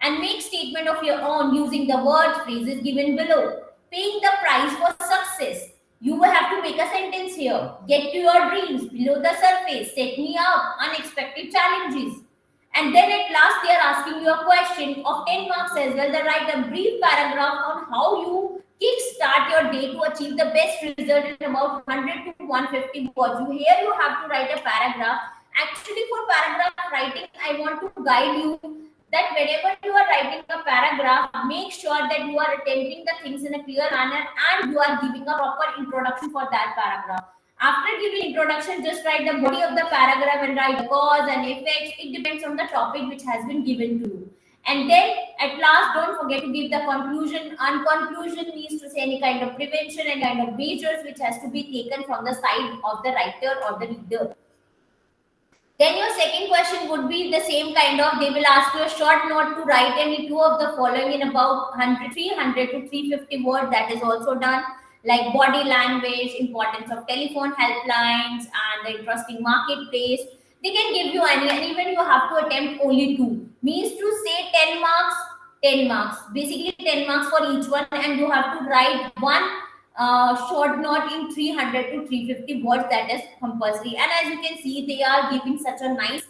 and make statement of your own using the word phrases given below. Paying the price for success. You will have to make a sentence here. Get to your dreams below the surface. Set me up. Unexpected challenges. And then at last they are asking you a question of 10 marks as well. They write a brief paragraph on how you kickstart your day to achieve the best result in about 100 to 150 words. Here you have to write a paragraph. Actually, for paragraph writing, I want to guide you that whenever you are writing a paragraph, make sure that you are attempting the things in a clear manner and you are giving a proper introduction for that paragraph. After giving introduction, just write the body of the paragraph and write the cause and effects. It depends on the topic which has been given to you. And then at last, don't forget to give the conclusion. And conclusion means to say any kind of prevention and kind of measures which has to be taken from the side of the writer or the reader. Then your second question would be the same kind of, they will ask you a short note to write any two of the following in about 100, 300 to 350 words. That is also done. Like body language, importance of telephone helplines, and the interesting marketplace. They can give you any, and even you have to attempt only two. Means to say 10 marks, 10 marks. Basically 10 marks for each one, and you have to write one short note in 300 to 350 words. That is compulsory. And as you can see, they are giving such a nice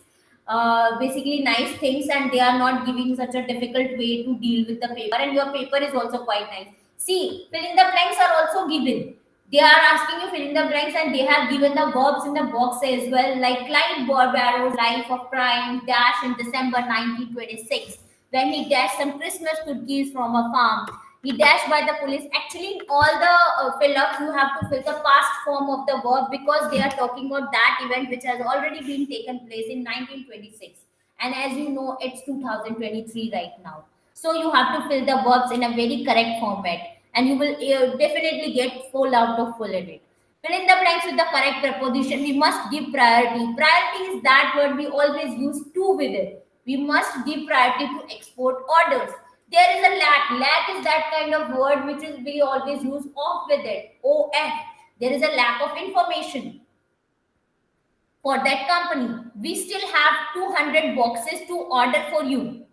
basically nice things, and they are not giving such a difficult way to deal with the paper, and your paper is also quite nice. See, fill in the blanks are also given. They are asking you fill in the blanks, and they have given the verbs in the box as well, like Clyde Barbaros's life of crime dash in December 1926 when he dashed some Christmas cookies from a farm. He dashed by the police. Actually, in all the fill-ups, you have to fill the past form of the verb because they are talking about that event which has already been taken place in 1926. And as you know, it's 2023 right now. So you have to fill the verbs in a very correct format, and you will definitely get full out of full in it. Fill in the blanks with the correct preposition. We must give priority. Priority is that word we always use to with it. We must give priority to export orders. There is a lack. Lack is that kind of word which is we always use off with it. OF. There is a lack of information for that company. We still have 200 boxes to order for you.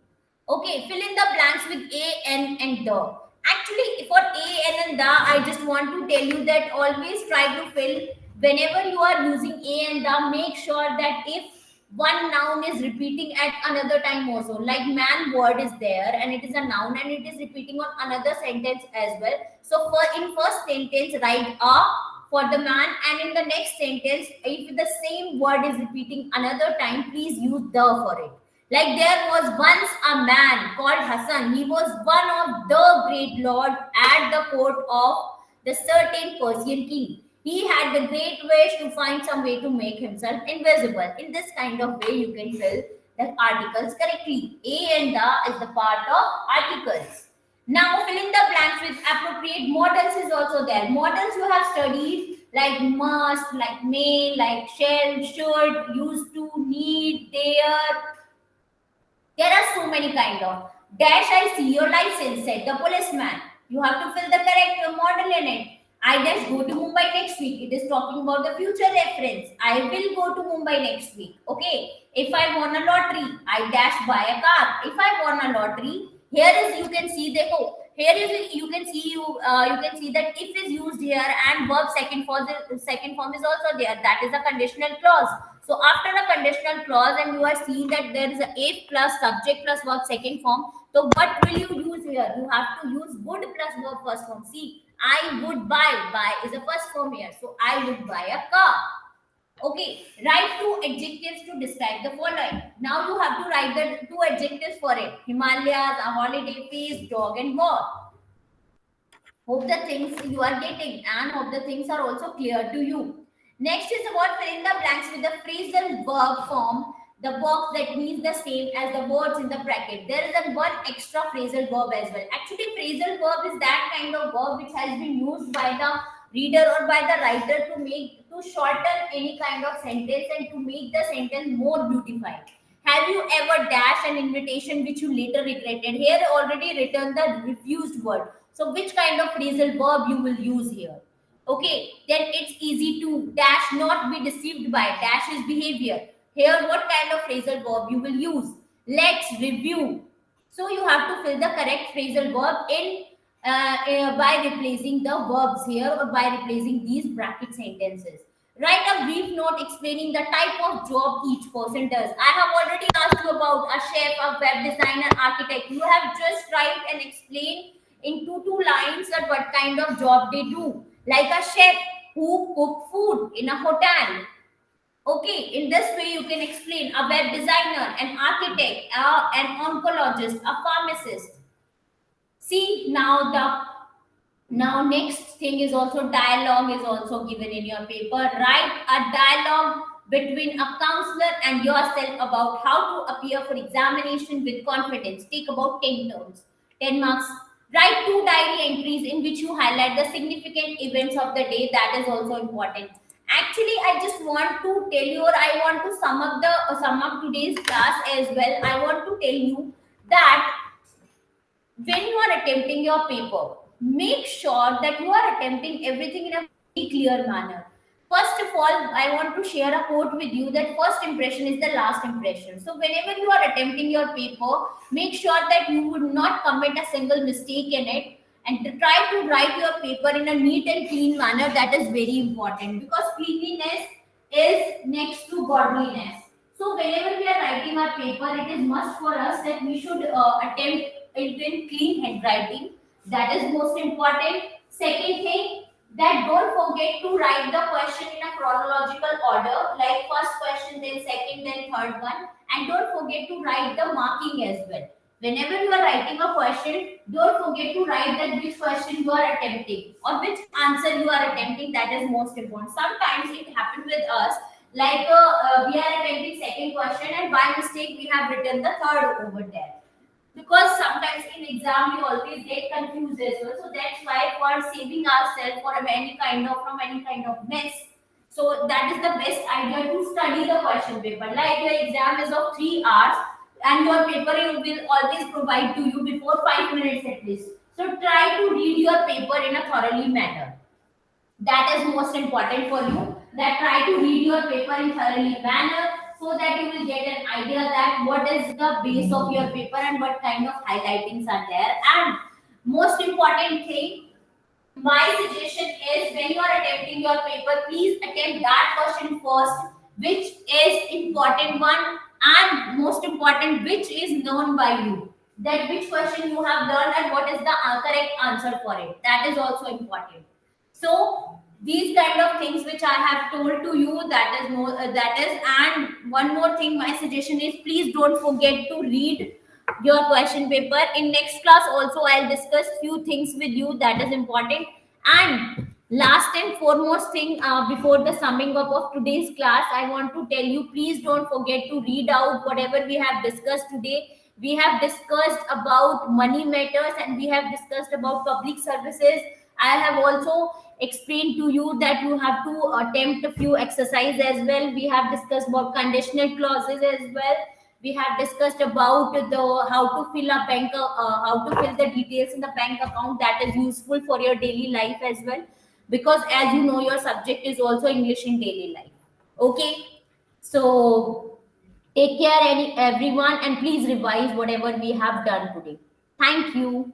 Okay, fill in the blanks with A, N, and the. Actually, for A, N, and the, I just want to tell you that always try to fill whenever you are using A and the, make sure that if one noun is repeating at another time also, like man word is there and it is a noun and it is repeating on another sentence as well. So for in first sentence, write a for the man, and in the next sentence, if the same word is repeating another time, please use the for it. Like there was once a man called Hassan. He was one of the great lord at the court of the certain Persian king. He had the great wish to find some way to make himself invisible. In this kind of way, you can fill the articles correctly. A and the is the part of articles. Now fill in the blanks with appropriate models is also there. Models you have studied like must, like may, like shall, should, used to, need, dare. There are so many kind of. Dash I see your license, said the policeman. You have to fill the correct model in it. I dash go to Mumbai next week. It is talking about the future reference. I will go to Mumbai next week. Okay. If I won a lottery, I dash buy a car. If I won a lottery, here is you can see the here is you can see you can see that if is used here and verb second form is also there. That is a conditional clause. So after a conditional clause and you are seeing that there is a if plus subject plus verb second form. So what will you use here? You have to use would plus verb first form. See, I would buy. Buy is a first form here. So I would buy a car. Okay, write two adjectives to describe the following. Now you have to write the two adjectives for it. Himalayas, a holiday phase, dog and war. Hope the things you are getting and hope the things are also clear to you. Next is about filling the blanks with the phrasal verb form, the box that means the same as the words in the bracket. There is a one extra phrasal verb as well. Actually, phrasal verb is that kind of verb which has been used by the reader or by the writer to shorten any kind of sentence and to make the sentence more beautified. Have you ever dashed an invitation which you later regretted? Here already written the refused word. So which kind of phrasal verb you will use here? Okay, then it's easy to dash not be deceived by. Dash is behavior. Here what kind of phrasal verb you will use? Let's review. So you have to fill the correct phrasal verb in by replacing the verbs here or by replacing these bracket sentences. Write a brief note explaining the type of job each person does. I have already asked you about a chef, a web designer, architect. You have just write and explain in two lines that what kind of job they do. Like a chef who cook food in a hotel. Okay, in this way you can explain a web designer, an architect, an oncologist, a pharmacist. See now next thing is also dialogue is also given in your paper. Write a dialogue between a counselor and yourself about how to appear for examination with confidence. Take about 10 terms, 10 marks. Write two diary entries in which you highlight the significant events of the day. That is also important. Actually, I just want to tell you, or I want to sum up today's class as well. I want to tell you that when you are attempting your paper, make sure that you are attempting everything in a very clear manner. First of all, I want to share a quote with you that first impression is the last impression. So, whenever you are attempting your paper, make sure that you would not commit a single mistake in it and to try to write your paper in a neat and clean manner. That is very important because cleanliness is next to godliness. So whenever we are writing our paper, it is must for us that we should attempt it in clean handwriting. That is most important. Second thing, that don't forget to write the question in a chronological order, like first question, then second, then third one, and don't forget to write the marking as well. Whenever you are writing a question, don't forget to write that which question you are attempting or which answer you are attempting. That is most important. Sometimes it happens with us, like we are attempting second question and by mistake we have written the third over there, because sometimes in exam we always get confused as well. So that's why, for saving ourselves from any kind of mess, so that is the best idea to study the question paper. Like your exam is of 3 hours and your paper will always provide to you before 5 minutes at least. So try to read your paper in a thoroughly manner. That is most important for you, that try to read your paper in thoroughly manner, so that you will get an idea that what is the base of your paper and what kind of highlightings are there. And most important thing, my suggestion is, when you are attempting your paper, please attempt that question first, which is important one, and most important, which is known by you, that which question you have learned and what is the correct answer for it. That is also important. So these kind of things which I have told to you, that is more that is. And one more thing, my suggestion is, please don't forget to read your question paper. In next class also I'll discuss few things with you, that is important. And last and foremost thing, before the summing up of today's class, I want to tell you, please don't forget to read out whatever we have discussed today. We have discussed about money matters and we have discussed about public services. I have also explained to you that you have to attempt a few exercise as well. We have discussed about conditional clauses as well. We have discussed about the how to fill a how to fill the details in the bank account. That is useful for your daily life as well, because as you know, your subject is also English in daily life. Okay, so take care everyone, and please revise whatever we have done today. Thank you.